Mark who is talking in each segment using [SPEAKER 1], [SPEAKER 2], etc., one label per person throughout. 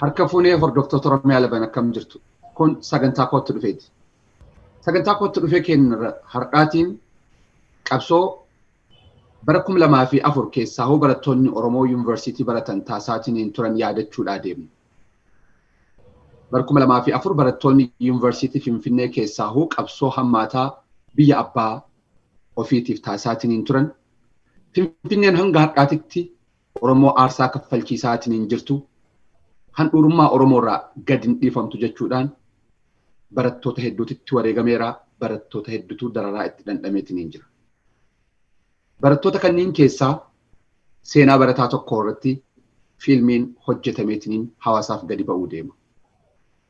[SPEAKER 1] Harka fuunee hordoftoota OROMIA11 akkam jirtu. Kun sagantaa kootti dhufeeti. Sagantaa kootti dhufee keenya har'aatiin qabsoo bara 2004 keessaa hoo barattoonni Oromoo Yuunivarsiitii baratan taasisaatiin turan yaadachuudhaa deemna. Bara 2004 barattoonni Yuunivarsiitii Finfinnee keessaa hoo qabsoo hammaataa biyya abbaa ofiitiif taasisaatiin turan. Finfinneen hanga har'aatitti Oromoo aarsaa kaffalchiisaatiin jirtu. Handhuurummaa Oromoorraa gadi hin dhiifamtu jechuudhaan barattoota hedduutitti wareegameera, barattoota hedduutu dararaa itti dhandhameetiin jira. Barattoota kanneen keessaa seenaa barataa tokko irratti fiilmiin hojjetameetiin hawaasaaf gadi ba'uu deema.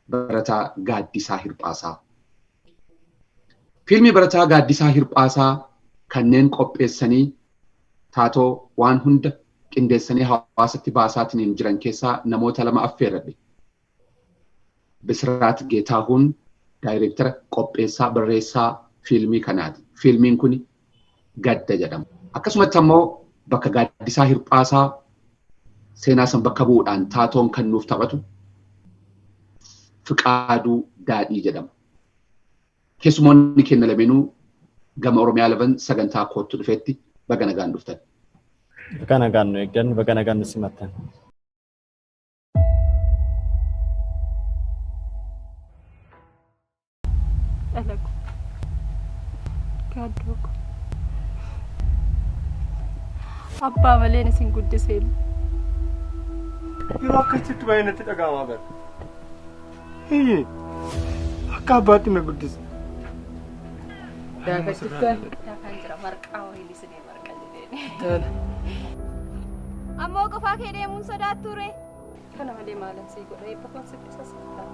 [SPEAKER 1] Barataa Gaddisaa Hirpaasaa. Fiilmii barataa Gaddisaa Hirpaasaa kanneen qopheessanii taatoo waan hunda qindeessanii hawaasatti baasaatiin jiran keessaa namoota lama affeerradhe. Bisiraat Geetaahuun daayireektara qopheessaa barreessaa fiilmii kanaati. Fiilmiin kun Gadda jedhama. Akkasumatti ammoo bakka Gaddisaa Hirpaasaa seenaa san bakka bu'uudhaan taatoon kan nuuf taphatu Fiqaaduu Daadhii jedhama. Keessumoonni keenya lameenuu gama OROMIA11 sagantaa kootti dhufeetti baga nagaan dhuftan.
[SPEAKER 2] Bakana gannu eeggan bakana gannu simatan.
[SPEAKER 3] Alaku. Kaduk. Abba malee isin guddiseen.
[SPEAKER 4] Yeroo akkasitti baay'inatti dhaga'amaa bara. Hiyyi akka abbaatti na guddise.
[SPEAKER 3] Daakkan jira marqaa wayii isinii marqa jedheen. Ammoo qofaa kee deemuun sodaattu ture. Kana malee maalan sii godha eebba kun sitti sassaataa.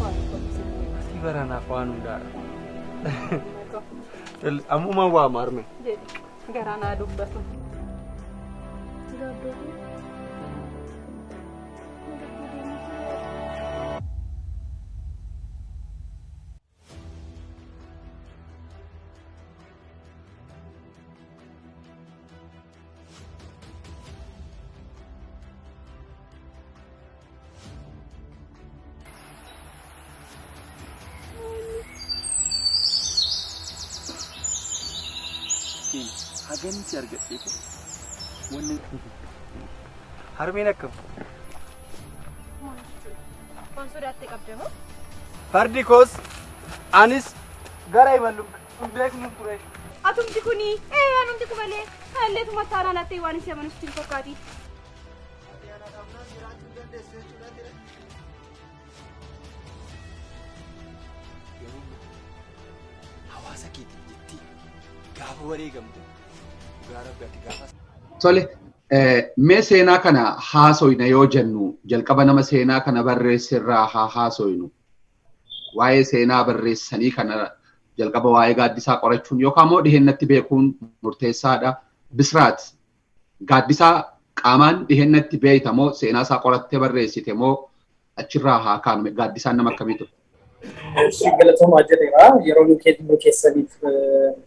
[SPEAKER 3] Waan qophisiin
[SPEAKER 4] si baranaaf waan hundaadha. Ammuma waa maarme.
[SPEAKER 3] Garaa naa dubbatu.
[SPEAKER 4] Hagan si argadhe ko wanni harmeen akkam
[SPEAKER 3] Konsudaatti qabde moo?
[SPEAKER 4] fardi koos anis gara imallu beeknu ture.
[SPEAKER 3] Atumti kuni anumti kumalee hallee tuma taanaan attee waan isa manusti fakkaati.
[SPEAKER 4] Hawaasa keetti gaafa wareegamte gaara gadi gaafa.
[SPEAKER 1] Tole mee seenaa kana haasoyna yoo jennu jalqaba nama seenaa kana barreessirraa haa haasoynu. Waa'ee seenaa barreessanii kana jalqaba waa'ee Gaddisaa qorachuun yookaan immoo dhihennatti beekuun murteessaadha. Bisiraat Gaddisaa qaamaan dhihennatti beeyta moo seenaa isaa qorattee barreessite moo achirraa haa kaanu Gaddisaan nama akkamiitu?
[SPEAKER 5] Galatooma jedheera yeroo nu keessaniif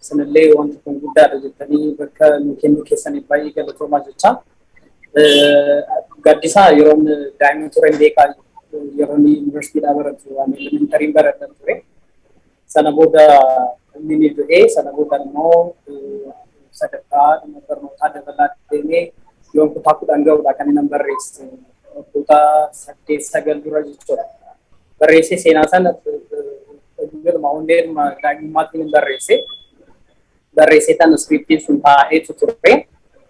[SPEAKER 5] sanallee wanti kun guddaadha jettanii bakka nu keessaniif baay'ee galatooma jecha. Gaddisaa yeroo daa'imman turan beekaa yeroo yuunivarsiitiidhaa baratu waan elementariin baratan ture. Sana booda inni du'ee sana booda immoo sadarkaa barnootaa dabalaa deemee yoon kutaa 10 ga'uudha kan inni barreesse kutaa 8-9 dura jechuudha. Barreesse seenaa sana dirma hundeerma daa'imummaatti barreesse tan skriiptiin sun taa'ee ture.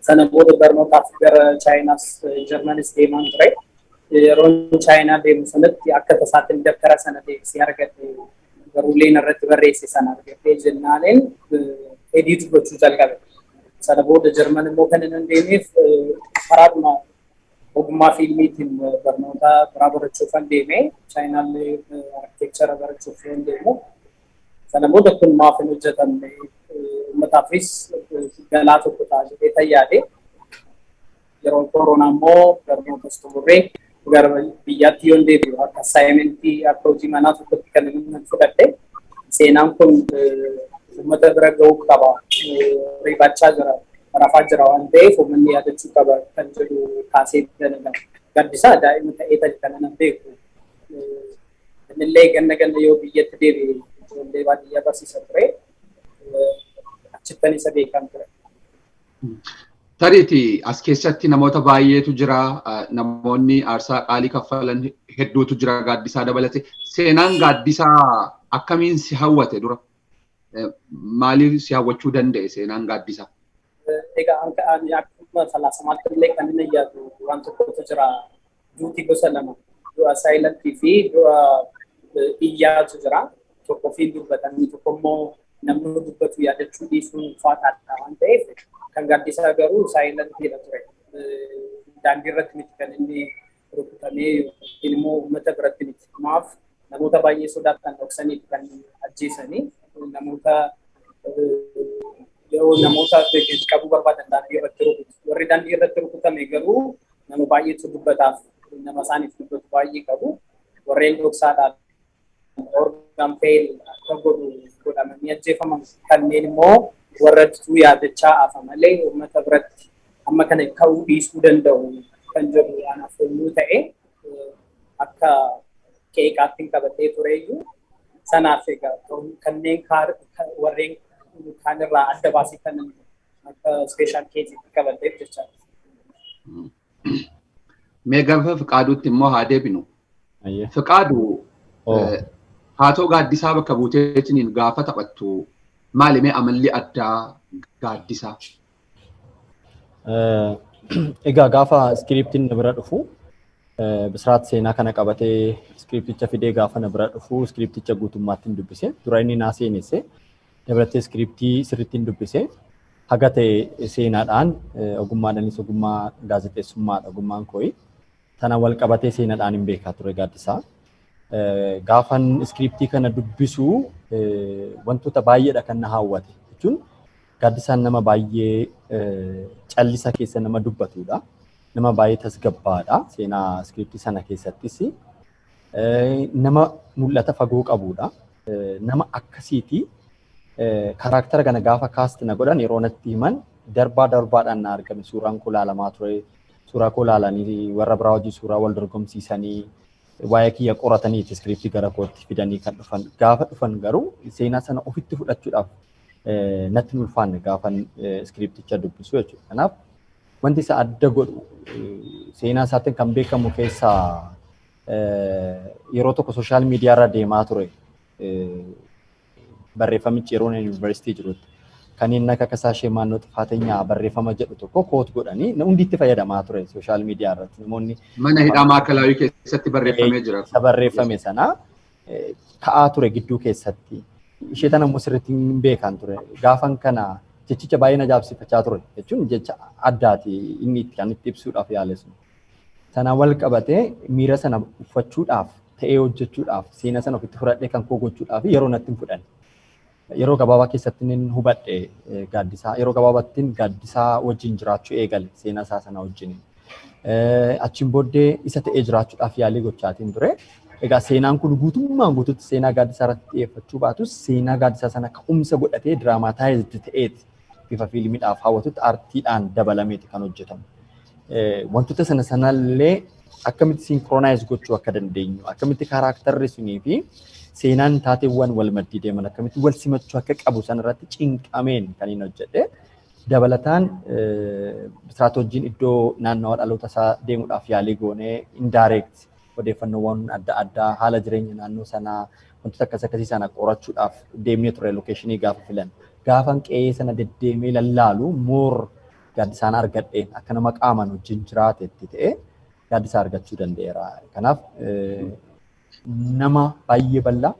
[SPEAKER 5] Sana booda barnootaaf gara Chaayinaas Jarmanis deemaan ture. Yeroo Chaayinaa deemu sanatti akka tasaatiin dabtara sana deebisee argate garuuleen irratti barreesse sana argatee jennaaniin ediitu gochuu jalqabe. Sana booda Jarman immoo kan inni deemeef karaadhuma ogummaa fiilmiitiin barnoota biraa barachuuf kan deeme Chaayinaallee arkitekchara barachuuf kan deemu. Sana booda kun maaf hin hojjetamne uummataafis galaa tokko ta'a jedhee tayyaade. Yeroo koronaa immoo barnootas xumurree gara biyyaatti yoon deebi'u akka assaayimentii akka hojii manaa tokkotti kan inni fudhadhe. Seenaan kun uummata bira ga'uu qaba. Riibachaa jira. Rafaa jira waan ta'eef uummanni yaadachuu qaba kan jedhu kaasee dalagama. Gaddisaa daa'ima ta'ee tajaajila kana beeku. Innillee ganna yoo biyyatti deebi'e ijoollee baadiyyaa barsiisa ture. Achittan isa beekan ture.
[SPEAKER 1] Tariiti as keessatti namoota baay'eetu jira. Namoonni aarsaa qaalii kaffalan hedduutu jira Gaddisaa dabalate. Seenaan Gaddisaa akkamiin si hawwate dura? Maaliif si hawwachuu danda'e seenaan Gaddisaa?
[SPEAKER 5] Egaa ani akkuma falaasamaatti illee kan inni yaadu waan tokkotu jira. Duuti gosa lama. Du'a saayilantii fi du'a iyyaatu jira. Tokko fi dubbatanii tokko immoo namni dubbatu yaadachuu dhiisuun faataadha waan ta'eef kan Gaddisaa garuu saayilantiidha ture. Daandii irratti miti kan inni rukutamee yookiin immoo uummata biratti miti. Kanaaf namoota baay'ee sodaatan dhoksanii kan ajjeesanii namoota yeroo namoota qabuu barbaadan daandii irratti rukutu. Warri daandii irratti rukutame garuu nama baay'eetu dubbataaf nama isaaniif dubbatu baay'ee qabu. Warreen dhoksaadhaan organ fail akka godhamanii ajjeefaman kanneen immoo warra tuu yaadachaa hafa malee uummata biratti amma kana ka'uu dhiisuu danda'u kan jedhu anaaf yommuu ta'e akka qeeqaatti hin qabatee tureyyuu sanaaf egaa kanneen warreen kaanirraa adda baasii kan akka special case'itti qabateef jechaadha.
[SPEAKER 1] Mee gaafa Fiqaaduutti immoo haa deebinu. Fiqaaduu haatoo Gaddisaa bakka buuteetiin gaafa taphattu maali mee amalli addaa Gaddisaa?
[SPEAKER 2] Egaa gaafa iskiriiptiin na bira dhufu Bisiraat seenaa kana qabatee iskiriipticha fidee gaafa na bira dhufu iskiriipticha guutummaatti hin dubbise. Dura inni naa seenesse dabalatee iskiriiptii sirriitti hin dubbise. Haga ta'e seenaadhaan ogummaadhaanis ogummaa gaazexeessummaadha ogummaan kooyi. Tana wal qabatee seenaadhaan hin beekaa ture Gaddisaa. Gaafan iskiriiptii kana dubbisu wantoota baay'eedha kan na hawwate. Jechuun Gaddisaan nama baay'ee callisa keessa nama dubbatudha. Nama baay'ee tasgabbaadha. Seenaa iskiriiptii sana keessattis nama mul'ata fagoo qabudha. Nama akkasiiti karaaktera kana gaafa kaasti na godhan yeroo natti himan darbaadhaan na argame. Suuraan koo ilaalamaa ture. Suuraa koo ilaalanii warra biraa hojii suuraa wal dorgomsiisanii waa'ee kiyya qoratanii iskiriiptii gara kootti fidanii kan dhufan. Gaafa dhufan garuu seenaa sana ofitti fudhachuudhaaf natti ulfaanne gaafan iskiriipticha dubbisu jechuudha. Kanaaf wanti isa adda godhu seenaa isaatiin kan beekamu keessaa yeroo tokko sooshaal miidiyaa irra deemaa ture barreeffamichi yeroo yuunivarsiitii jirutti. Kan inni akka kasaashee maannoo xifaatenyaa barreeffama jedhu tokko koot godhanii hundi itti fayyadamaa ture sooshaal miidiyaa irratti. Namoonni
[SPEAKER 1] mana hidhaa maakalaawii keessatti barreeffamee jira.
[SPEAKER 2] Isa barreeffame sana ka'aa ture gidduu keessatti. Ishee tana immoo sirriitti hin beekan ture. Gaafan kana jechicha baay'ee na jaabsifachaa ture jechuun jecha addaati inni itti kan itti ibsuudhaaf yaalesu. Sana wal qabatee miira sana uffachuudhaaf ta'ee hojjechuudhaaf seena sana ofitti fudhadhee kan koo gochuudhaaf yeroo natti hin fudhanne. Yeroo gabaabaa keessatti inni hubadhe Gaddisaa yeroo gabaabaattiin Gaddisaa wajjin jiraachuu eegale seenaa isaa sana wajjin. Achiin booddee isa ta'ee jiraachuudhaaf yaalii gochaatiin ture. Egaa seenaan kun guutummaan guutuutti seenaa Gaddisaa irratti xiyyeeffachuu baatus seenaa Gaddisaa sana ka'umsa godhatee diraamaataayizd ta'eeti bifa fiilmiidhaaf hawwatutti aartiidhaan dabalameeti kan hojjetamu. Wantoota sanallee akkamitti sinkroonaayis gochuu akka dandeenyu akkamitti kaaraaktarri sunii fi seenaan taateewwan wal maddii deeman akkamitti wal simachuu akka qabu sanarratti cinqameen kan inni hojjedhe. Dabalataan Bisiraat wajjin iddoo naannawaa dhaloota isaa deemuudhaaf yaalii goonee indirect odeeffannoowwan adda addaa haala jireenya naannoo sanaa wantoota akkasii sana qorachuudhaaf deemnee ture lokeeshinii gaafa filan. Gaafan qe'ee sana deddeemee lallaalu moor Gaddisaan argadheen akka nama qaaman wajjin jiraatetti ta'e Gaddisaa argachuu danda'eera. Kanaaf nama baay'ee bal'aa,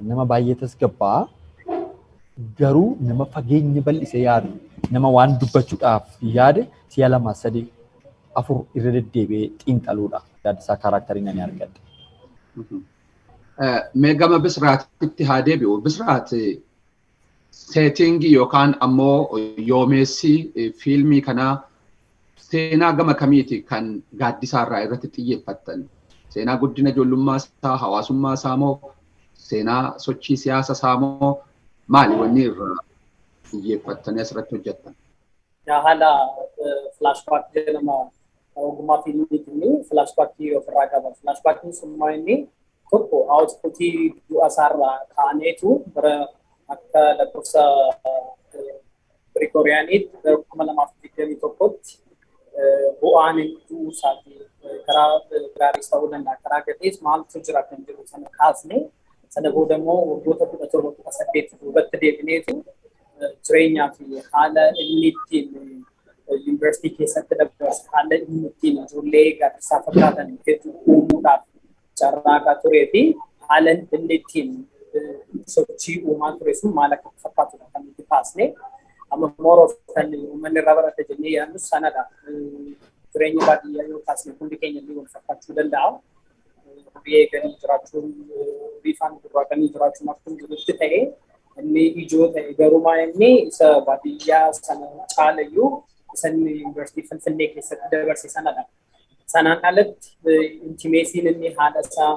[SPEAKER 2] nama baay'ee tasgabbaa, garuu nama fageenya bal'isee yaadu, nama waan dubbachuudhaaf yaade si'a lama sadii afur irra deddeebi'ee xiinxaluudha. Gaddisaa kaaraakteriin ani argadhe.
[SPEAKER 1] Mee gama Bisiraatitti haa deebi'u. Bisiraat seetingii yookaan ammoo yoomeessi fiilmii kanaa seenaa gama kamiiti kan Gaddisaa irraa irratti xiyyeeffattan? Seenaa guddina ijoollummaa isaa, hawaasummaa isaa moo seenaa sochii siyaasa isaa moo maali wanni irraa xiyyeeffattanii asirratti hojjettan?
[SPEAKER 5] Haala flashback jedhama ogummaa fiilmiitiin filaashbaakkii ofirraa qaba. Filaashbaakkiin summaa inni tokko aawutpuutii du'a isaarraa kaaneetu bara akka lakkoofsa Girigooriyaaniitti bara 2021tti bu'aan du'uu isaatii karaa gaariis ta'uu danda'a. Karaa gatees maaltu jira kan jiru sana kaasnee sana booda immoo waggoota 17-18 duubatti deebineetu jireenyaa fi haala inni ittiin yuunivarsiitii keessatti dabarse haala inni ittiin ijoollee gaaddisaa fakkaatan hedduu uumuudhaaf carraaqaa turee fi haala inni ittiin sochii uumaa ture sun maal akka fakkaatudha kan nuti kaasne. Amma moroof kan uummanni irraa barate jennee yaadnu sanadha. Jireenya baadiyyaa yoo kaasne hundi keenya illee wal fakkaachuu danda'a. Horii eeganii jiraachuun, horii faana gurraatanii jiraachuun akkuma jirutti ta'e inni ijoo ta'e garumaa inni isa baadiyyaa sana caalayyuu isa inni yuunivarsiitii Finfinnee keessatti dabarse sanadha. Sanaan alatti intimeesiin inni haadha isaa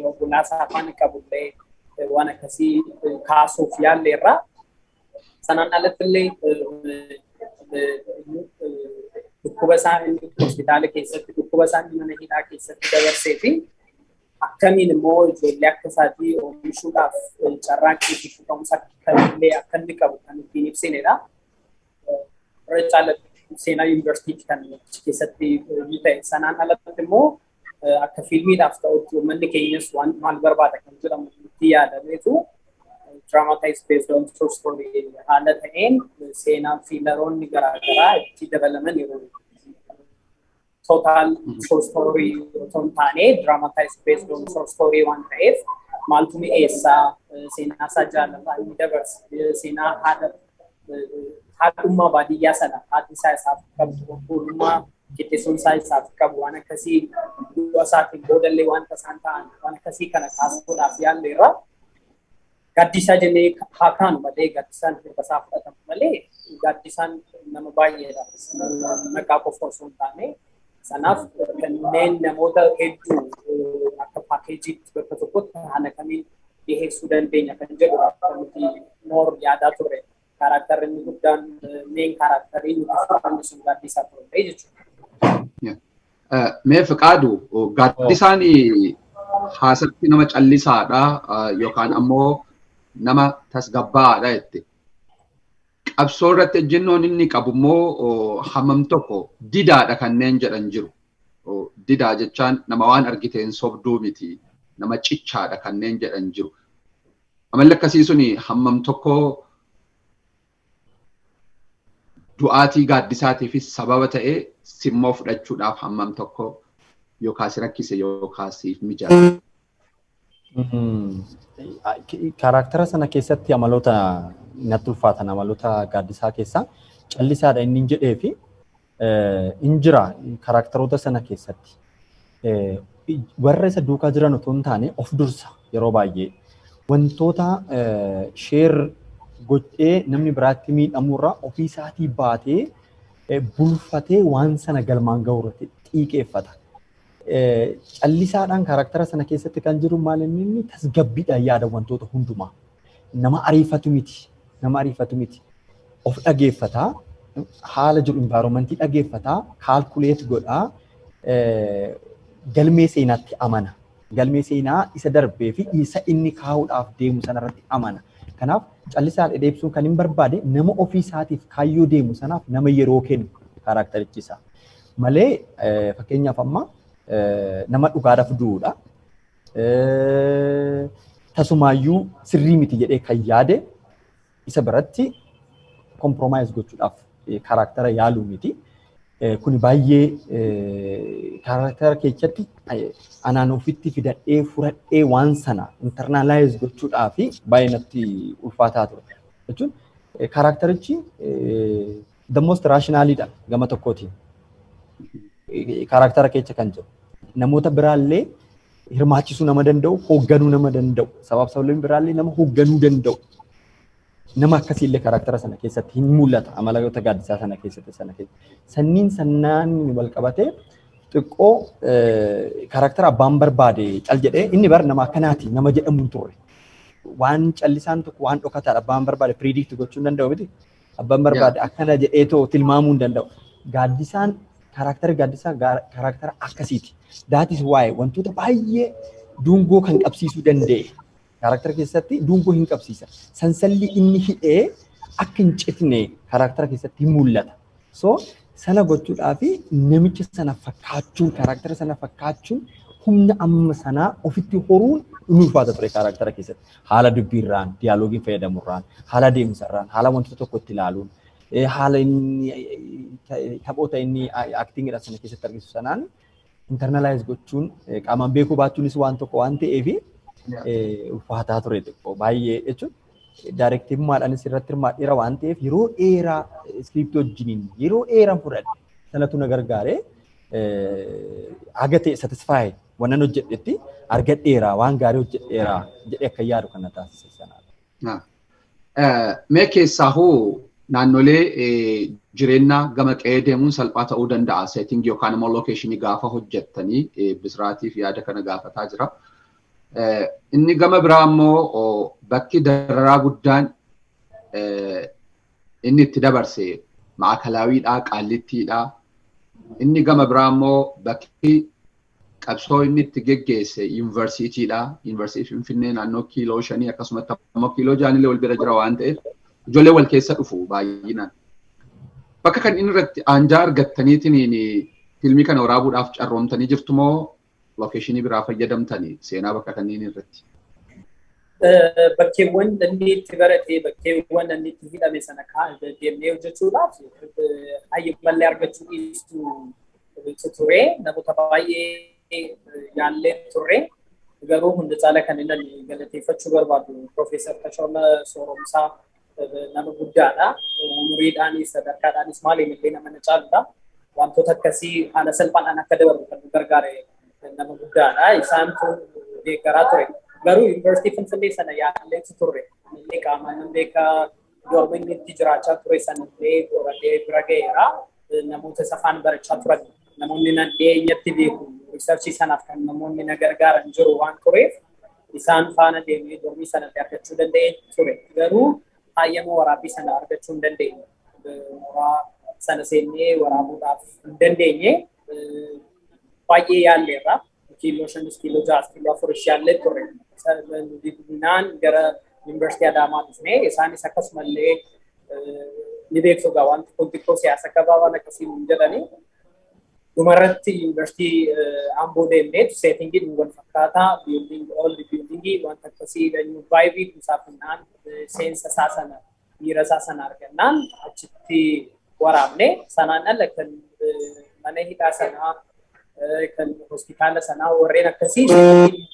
[SPEAKER 5] obbolaa isaa afaan qabullee waan akkasii kaasuuf yaalleerra. Sanaan alatti illee dhukkuba isaa inni hospitaala keessatti dhukkuba isaa inni mana hidhaa keessatti dabarsee fi akkamiin immoo ijoollee akka isaatii oomishuudhaaf carraaqqii fi kunuunsa akkamillee akka inni qabu kan ittiin ibsinedha. Irra caalatti seenaa yuunivarsiitii kan keessatti ni ta'e. Sanaan alatti immoo akka fiilmiidhaaf ta'utti uummanni keenyas waan maal barbaada kan jedhamu itti yaadameetu dramatized based on true story haala ta'een seenaa fiilaroonni garaagaraa itti dabalaman yeroo total true story otoo hin taane dramatized based on true story waan ta'eef maaltu mi'eessaa seenaa isaa jaalataa inni dabarse seenaa haadhummaa baadiyyaa sana haati isaa isaaf qabdu obbulummaa qixxeessuun isaa isaaf qabu waan akkasii du'a isaatiin boodallee wanta isaan ta'an waan akkasii kana kaasuudhaaf yaalleerra. Gaddisaa jennee haa kaanu malee gaddisaan Hirpaasaa fudhatamu malee gaddisaan nama baay'eedha. Maqaa qofa osoo hin taane sanaaf kanneen namoota hedduu akka paakeejiitti bakka tokkotti haala kamiin dhiyeessuu dandeenya kan jedhudha. Nuti moor yaadaa turre kaaraaktarri inni guddaan meen kaaraaktarii nuti fudhanne sun gaddisaa turre jechuudha.
[SPEAKER 1] Mee Fiqaadu gaddisaan haasatti nama callisaadha yookaan ammoo nama tasgabbaa'aadha jette. Qabsoo irratti ejjennoon inni qabu immoo hammam tokko didaadha kanneen jedhan jiru. Didaa jechaan nama waan argiteen sobduu miti. Nama cichaadha kanneen jedhan jiru. Amalli akkasii suni hammam tokko du'aatii gaaddisaatiifis sababa ta'ee simmoo fudhachuudhaaf hammam tokko yookaas rakkise yookaasiif mijaa'e.
[SPEAKER 2] Karaktera sana keessatti amaloota natti ulfaatan amaloota gaaddisaa keessaa callisaadha inni jedhee fi injira karakteroota sana keessatti warra isa duukaa jiran otoo hin taane of dursa yeroo baay'ee wantoota sheer godhee namni biraatti miidhamurraa ofii isaatii baatee bulfatee waan sana galmaan ga'uurratti xiiqeeffata. Callisaadhaan karaktera sana keessatti kan jiru maal inni tasgabbiidhaan yaada wantoota hundumaa. Nama ariifatu miti. Nama ariifatu miti. Of dhageeffataa, haala jiru environmentii dhageeffataa, kaalkuleet godhaa, galmee seenaatti amana. Galmee seenaa isa darbee fi isa inni kaa'uudhaaf deemu sanarratti amana. Kanaaf callisaadha deebisuun kan hin barbaade nama ofii isaatiif kaayyoo deemu sanaaf nama yeroo kennu karakterichisa. Malee fakkeenyaaf amma nama dhugaadhaaf du'uudha. Tasumaayyuu sirrii miti jedhee kan yaade isa biratti kompromaayiz gochuudhaaf karaktera yaaluu miti. Kuni baay'ee karaktera keessatti anaan ofitti fidadhee furadhee waan sana internalaayiz gochuudhaaf baay'ee natti ulfaataa ture. Jechuun karakterichi the most rationalidha gama tokkootiin. Karaktera keessa kan jiru. Namoota biraallee hirmaachisuu nama danda'u, hoogganuu nama danda'u. Sababni biraallee nama hoogganuu danda'u. Nama akkasiillee karaktera sana keessatti hin mul'ata. Amaloota gaaddisaa sana keessatti sanniin sannaan wal qabatee xiqqoo karaktera abbaan barbaade cal jedhee inni bar nama akkanaati nama jedhamu hin turre. Waan callisaan tokko waan dhokataadha abbaan barbaade predict gochuu hin danda'u miti. Abbaan barbaade akkana jedhee too tilmaamuu hin danda'u. Gaaddisaan karakteri Gaddisaa karaktera akkasiiti. That is why wantoota baay'ee dungoo kan qabsiisuu danda'e. Karaktera keessatti dungoo hin qabsiisa. Sansalli inni hidhee akka hin citne karaktera keessatti mul'ata. So sana gochuudhaaf namicha sana fakkaachuun karaktera sana fakkaachuun humna amma sanaa ofitti horuun ulfaata ture karaktera keessatti. Haala dubbiirraan, diyaaloogii fayyadamuurraan, haala deemsarraan, haala wantoota tokko itti ilaaluun, haala inni taphoota inni aktiingidha sana keessatti argisu sanaan internalize gochuun qaamaan beekuu baachuunis waan tokko waan ta'eef ulfaataa ture xiqqoo baay'ee jechuun daarektiivummaadhaanis irratti hirmaadheera waan ta'eef yeroo dheeraa iskiriiptii wajjiniin yeroo dheeraan fudhadhe sanatu na gargaaree haga ta'e satisfaayi wannan hojjedhetti argadheera waan gaarii hojjedheera jedhee akka yaadu kan na taasise sanaa.
[SPEAKER 1] Mee keessaa hoo naannolee jireenya gama qe'ee deemuun salphaa ta'uu danda'a. Seetingii yookaan immoo lookeeshinii gaafa hojjettanii Bisraatiif yaada kana gaafataa jira. Inni gama biraa immoo bakki dararaa guddaan inni itti dabarse Maakalawiidhaa, Qaallittiidhaa. Inni gama biraa immoo bakki qabsoo inni itti geggeesse yuunivarsiitiidhaa. Yuunivarsiitii Finfinnee naannoo kiiloo 5 akkasumas immoo kiiloo 6 wal bira jira waan ta'eef ijoollee wal keessa dhufu baay'inaan. Bakka kan inni irratti aanjaa argattaniitiin filmii kana waraabuudhaaf carroomtanii jirtu moo lookeeshinii biraa fayyadamtanii seenaa bakka kanneen irratti?
[SPEAKER 5] Bakkeewwan inni itti barate bakkeewwan inni itti hidhame sana deemnee hojjechuudhaaf hayyammallee argachuu dhiisuu ture namoota baay'ee yaallee turre garuu hunda caala kan inni galateeffachuu barbaadu Profeesar Tashoomaa Sooromsaa nama guddaadha. Umuriidhaanis sadarkaadhaanis maaliin illee nama na caaludha. Wantoota akkasii haala salphaadhaan akka dabalu kan gargaare nama guddaadha. Isaantu deeggaraa ture. Garuu yuunivarsiitii Finfinnee sana yaalleetu turre. Illee qaamaan beekaa dorma inni itti jiraachaa ture sana illee qoratee bira ga'eera. Namoota safaan barachaa turan. Namoonni nan dhiyeenyatti beeku. Riisarchii sanaaf kan namoonni na gargaaran jiru waan tureef isaan faana deemee dormii sana argachuu danda'ee ture. Garuu hayyama waraabbii sana argachuu hin dandeenye. Sana seennee waraabuudhaaf hin dandeenye. Baay'ee yaalleerra. Kiiloo 5, kiiloo 6, kiiloo 4 yaallee turre. Naan gara yuunivarsiitii Adaamaa dhufnee isaanis akkasumallee ni beektu egaa wanti kun xiqqoo siyaasa gabaabaan akkasii hin jedhanii. Dhumarratti yuunivarsiitii Amboo deemnee seetingiin wal fakkaataa biildingii wanta akkasii vaayibii kuusaa finnaan seensa isaa sana miira isaa sana argannaan achitti waraabne sanaan ala kan mana hidhaa sanaa kan hospitaala sanaa warreen akkasii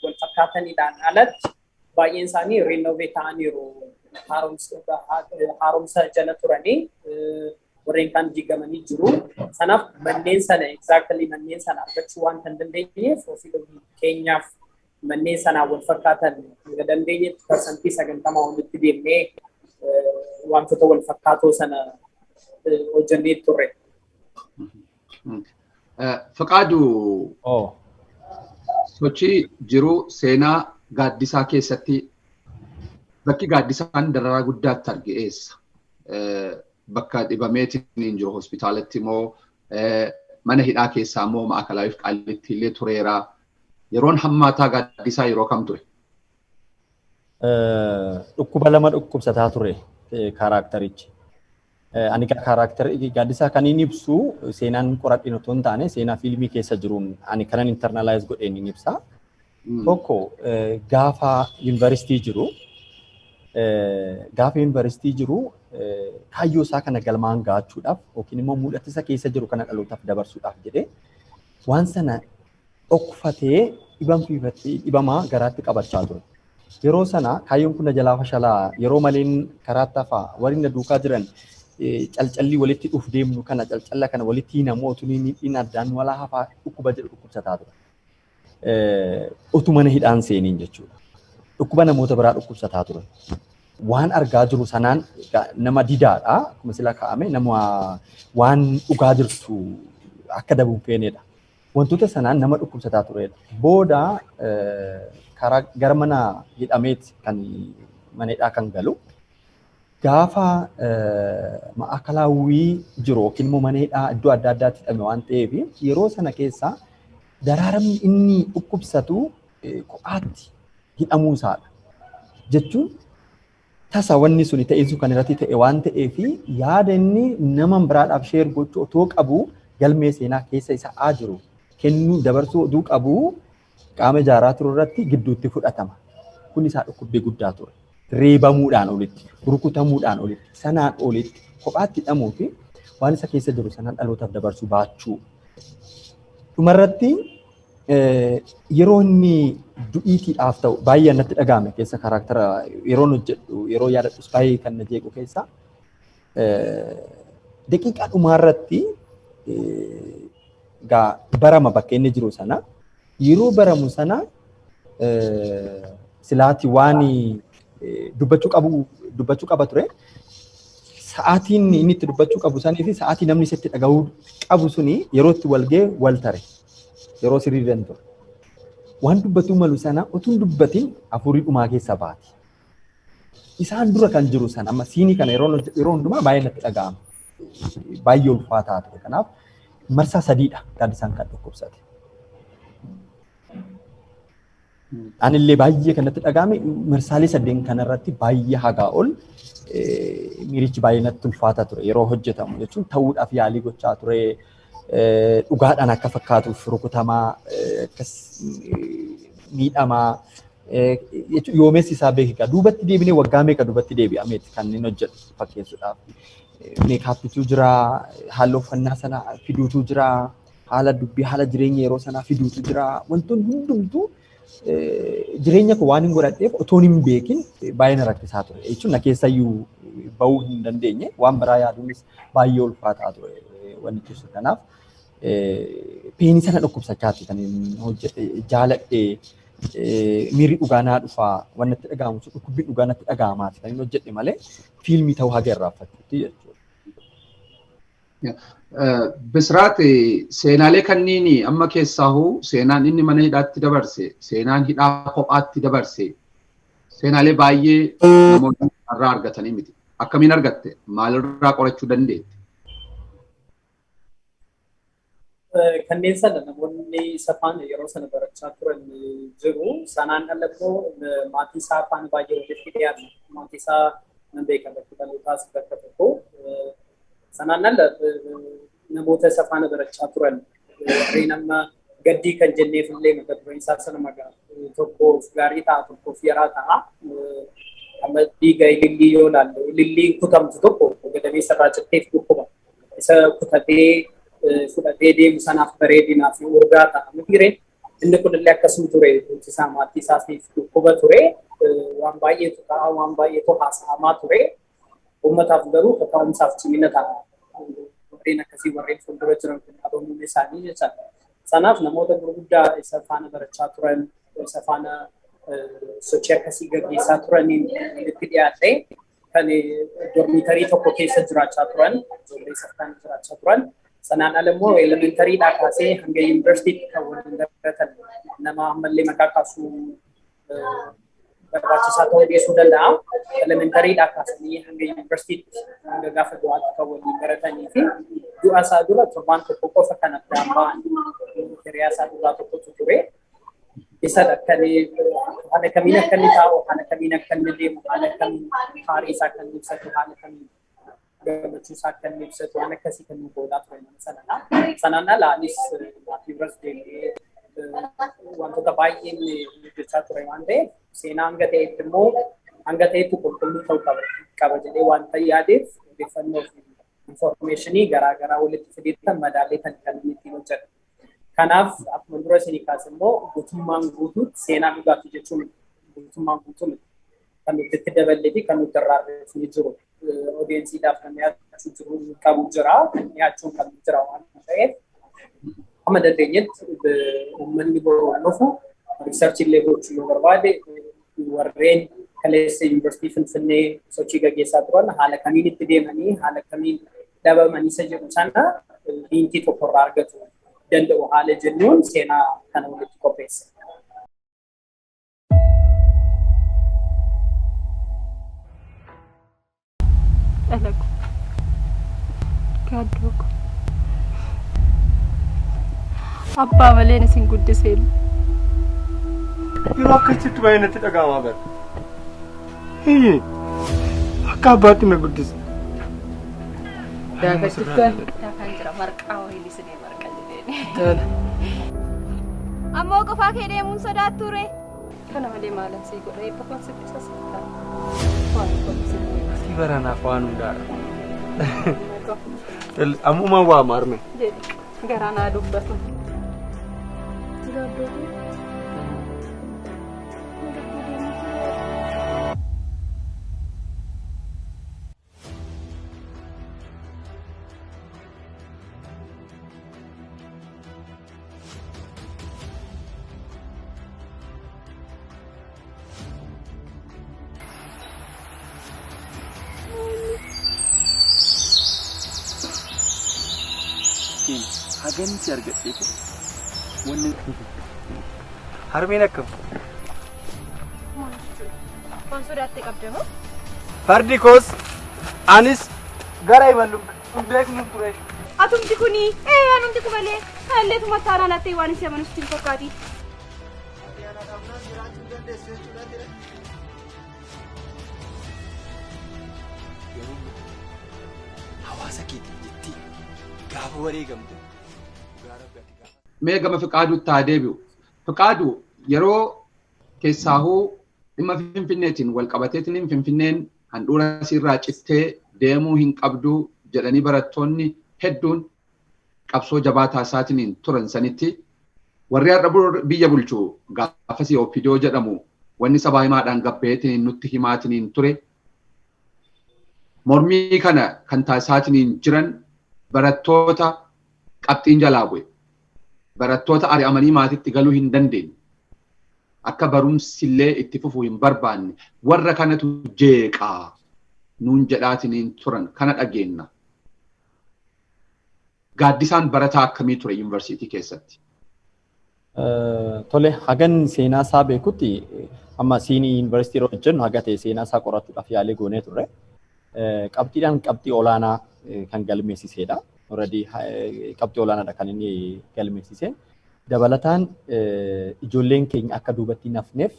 [SPEAKER 5] wal fakkaatanidhaan alatti baay'een isaanii riinoovee ta'aniiru haaromsa jala turanii warreen kan diigamanii jiru. Sanaaf manneen sana exactly manneen sana argachuu waan hin dandeenyeef ofii keenyaaf manneen sana wal fakkaatan hanga dandeenyetti parsantii 90 walitti deemnee wantoota wal fakkaatoo sana hojjannee turre.
[SPEAKER 1] Faqaadu sochii jiru seenaa Gaaddisaa keessatti bakki Gaaddisaan dararaa guddaatti arge eessa? Bakka dhibameetiin jiru hospitaalatti moo mana hidhaa keessaa moo Maakalawiif Qaallittii illee tureera. Yeroon hammaataa Gaaddisaa yeroo kam ture?
[SPEAKER 2] Dhukkuba lama dhukkubsataa ture kaaraakterichi. Ani kaaraakterii Gaddisaa kan inni ibsu seenaan qoradhin otoo hin taane seenaa fiilmii keessa jiruun ani kanan internalize godheen inni ibsa. Tokko gaafa yuunivarsiitii jiru kaayyoo isaa kana galmaan gaachuudhaaf yookiin immoo mul'ata isa keessa jiru kana dhalootaaf dabarsuudhaaf jedhee waan sana dhokfatee dhibamaa garaatti qabachaa ture. Yeroo sana kaayyoon kun jalaa fashalaa yeroo maleen karaatti hafaa warri na duukaa jiran calcallii walitti dhuuf deemnu kana calcalla kana walitti namootu ni addaan walaa hafaa dhukkuba jedhu dhukkubsataa ture. Utuma mana hidhaan seeniin jechuudha. Dhukkuba namoota biraa dhukkubsataa ture. Waan argaa jiru sanaan nama didaadha. Akkuma sila kaa'ame nama waan dhugaa jirtu akka dabuun feenedha. Wantoota sanaan nama dhukkubsataa turedha. Booda karaa gara mana hidhameetti kan mana hidhaa kan galu. gaafa ma'akalaawwii jiru yookiin immoo maneedhaa iddoo adda addaatti hidhame waan ta'eef yeroo sana keessa daraaramni inni dhukkubsatu kophaatti hidhamuu isaadha. Jechuun tasa wanni suni ta'insu kan irratti ta'e waan ta'eef yaada inni nama biraadhaaf sheer gochuu otoo qabu galmee seenaa keessa isaa jiru kennuu dabarsuu oduu qabu qaama ijaaraa turu irratti gidduutti fudhatama. Kun isaa dhukkubbii guddaa ture. Reebamuudhaan olitti, rukutamuudhaan olitti, sanaan olitti kophaatti hidhamuu fi waan isa keessa jiru sanaan dhalootaaf dabarsuu baachuu. Dhumarratti yeroo inni du'iitiidhaaf ta'u baay'ee natti dhagahame keessa karaktera yeroo hojjedhu yeroo yaadadhus baay'ee kan na jeequ keessa daqiiqaa dhumaarratti barama bakka inni jiru sana yeroo baramu sana silaati waan dubbachuu qaba ture. Sa'aatiin inni itti dubbachuu qabu sanii fi sa'aatii namni isatti dhagahuu qabu suni yeroo itti walgee wal tare. Yeroo sirriidhaan ture. Waan dubbatuu malu sana utuun dubbatiin afurii dhumaa keessa baati. Isaan dura kan jiru sana amma siinii kana yeroo hundumaa baay'ee natti dhaga'ama. Baay'ee ulfaataa ture. Kanaaf marsaa sadiidha Gaaddisaan kan dhukkubsate. Anillee baay'ee kan natti dhaga'ame marsaalee sadeen kanarratti baay'ee hagaa ol miirichi baay'ee natti ulfaataa ture yeroo hojjetamu jechuun ta'uudhaaf yaalii gochaa ture. Dhugaadhaan akka fakkaatuuf rukutamaa akkas miidhamaa yoomessi isaa beekaa duubatti deebinee waggaa meeqa duubatti deebi'ameeti kan inni hojjetu fakkeessuudhaaf. Meekaappituu jira, haala uffannaa sana fiduutu jira, haala dubbii haala jireenya yeroo sanaa fiduutu jira. Wantoonni hundumtuu jireenya koo waan hin godhadheef otoo hin beekin baay'ee na rakkisaa ture. Jechuun na keessayyuu bahuu hin dandeenye waan biraa yaaduunis baay'ee ulfaataa ture wanni keessu kanaaf. Peenii sana dhukkubsachaati kan inni hojjete jaaladhee miirri dhugaanaa dhufaa waan natti dhaga'amu sun dhukkubbii dhugaanatti dhaga'amaati kan inni hojjete malee fiilmii ta'uu haga irraanfachuuti jechuudha.
[SPEAKER 1] Bisraat seenaalee kanniin amma keessaahu seenaan inni mana hidhaatti dabarse seenaan hidhaa kophaatti dabarse seenaalee baay'ee namoonni irraa argatanii miti. Akkamiin argatte? Maalirraa qorachuu dandeetti?
[SPEAKER 5] Kanneen sana namoonni safaan yeroo sana barachaa turan jiru. Sanaan alatti maatii isaa afaan baay'ee walitti dhiyaatu. Maatii isaa nan beekan bakka dhalootaas bakka tokko. Sanaan alatti namoota safaan barachaa turan. Warreen amma gaddii kan jenneef illee mata dureen isaa sana maqaa tokkoof gaarii ta'a tokkoof yaraa ta'a. Amma dhiiga ilillii yoo ilaalle ililliin kutamtu tokko gadameessa irraa citteef dhukkuba. Isa kutatee fudhatee deemu sanaaf bareedinaa fi urgaa ta'a mitiire inni kunillee akkasuma ture isaa maatii isaatiif dhukkuba ture waan baay'eetu ta'a waan baay'eetu haasa'amaa ture uummataaf garuu kaka'umsaaf cimina ta'a warreen akkasii warreen fuuldura jiran kun qabamuun isaanii jechaadha. Sanaaf namoota gurguddaa isa faana barachaa turan isa faana sochii akkasii gaggeessaa turaniin walitti dhiyaatee kan dormitarii tokko keessa jiraachaa turan ijoollee safaan jiraachaa turan. Sanaan alammoo elementarii kaasee hanga yuunivarsiitii kan waliin baratan nama ammallee maqaa kaasuu barbaachisaa ta'uu dhiyeessuu danda'a. Elementarii kaasanii hanga yuunivarsiitii hanga gaafa du'aatti kan waliin baratanii fi du'a isaa dura torbaan tokko qofa kan addaan ba'an hiriyaa isaa duraa tokkotu ture. Isadha kan haala kamiin akka inni taa'u, haala kamiin akka inni deemu, haala kamiin haarii isaa kan ibsatu, haala kamiin gammachuu isaa kan ibsatu waan akkasii kan nu godhaa ture nama sanadha. Sanaan alaanis maatii biras deemee wantoota baay'een hojjechaa ture waan ta'eef seenaa hanga ta'etti immoo hanga ta'etti qulqulluu ta'uu qaba jedhee waan yaadeef odeeffannoo fi infoormeeshinii garaagaraa walitti fideettan madaalee kan inni ittiin hojjetu. Kanaaf akkuma dura isinii kaase immoo guutummaan guutuutti seenaa dhugaatii jechuun guutummaan guutuun kan nuti itti daballee fi kan nuti irraa argachuu jiru. Odeensiidhaaf kan dhiyaachuu jiru qabu jira, kan dhiyaachuun kan jira waan ta'eef amma dandeenyetti uummanni boroon dhufu riisarchii illee gochuu yoo barbaade warreen kaleessa yuunivarsiitii Finfinnee sochii gaggeessaa turan haala kamiin itti deemanii haala kamiin dhabamanii isa jedhu sana liinkii tokkorraa argatu danda'u haala jennuun seenaa kana walitti qopheessa.
[SPEAKER 3] Dalagu. Gaddoo ko. Abbaa malee isin guddiseen.
[SPEAKER 4] Yeroo akkasitti baay'ee natti dhaga'amaa bara. Akka abbaatti na guddise.
[SPEAKER 3] Daafaan jira marqaa wayii sinee marqa jedheen. Ammoo qofaa kee deemuun sodaattu ture. Kana malee maalan sii godha eebba kun sitti sassaataa. Waan kun sitti.
[SPEAKER 4] Si baranaaf waan hundaadha. Ammumaan waa maarme.
[SPEAKER 3] Jedhi garaa naa dubbatu.
[SPEAKER 4] Hagan si argadhee ko wanni harmeen akkam
[SPEAKER 3] Waan sodaattee qabde hoo?
[SPEAKER 4] fardi koos anis gara imallu beeknu ture.
[SPEAKER 3] Atumti kuni anumti kumalee halleetuma taanaan attee waan isii amanutti hin fakkaati.
[SPEAKER 4] Hawaasa keetiin jetti gaafa wareegamte.
[SPEAKER 1] Mee gama Fiqaaduutti haa deebi'u. Fiqaadu yeroo keessaahuu dhimma Finfinneetiin wal qabateetiin Finfinneen handhuura sirraa cittee deemuu hin qabdu jedhanii barattoonni hedduun qabsoo jabaa taasisaatiin turan sanitti warri har'a biyya bulchu gaafasii Oopidoo jedhamu wanni sabaa himaadhaan gabbeetiin nutti himaatiin ture. Mormii kana kan taasisaatiin jiran barattoota qabxiin jalaa bu'e. Barattoota ari'amanii maatiitti galuu hin dandeenye. Akka barumsillee itti fufuu hin barbaanne warra kanatu jeeqaa nuun jedhaatiin turan kana dhageenna. Gaaddisaan barataa akkamii ture yuunivarsiitii keessatti?
[SPEAKER 2] Tole hagan seenaa isaa beekutti amma siinii yuunivarsiitii yeroo jennu haga ta'e seenaa isaa qorachuudhaaf yaalee goonee turre. Qabxiidhaan qabxii olaanaa kan galmeessisedha. Already qabxii olaanaadha kan inni galmeessise. Dabalataan ijoolleen keenya akka duubatti nafneef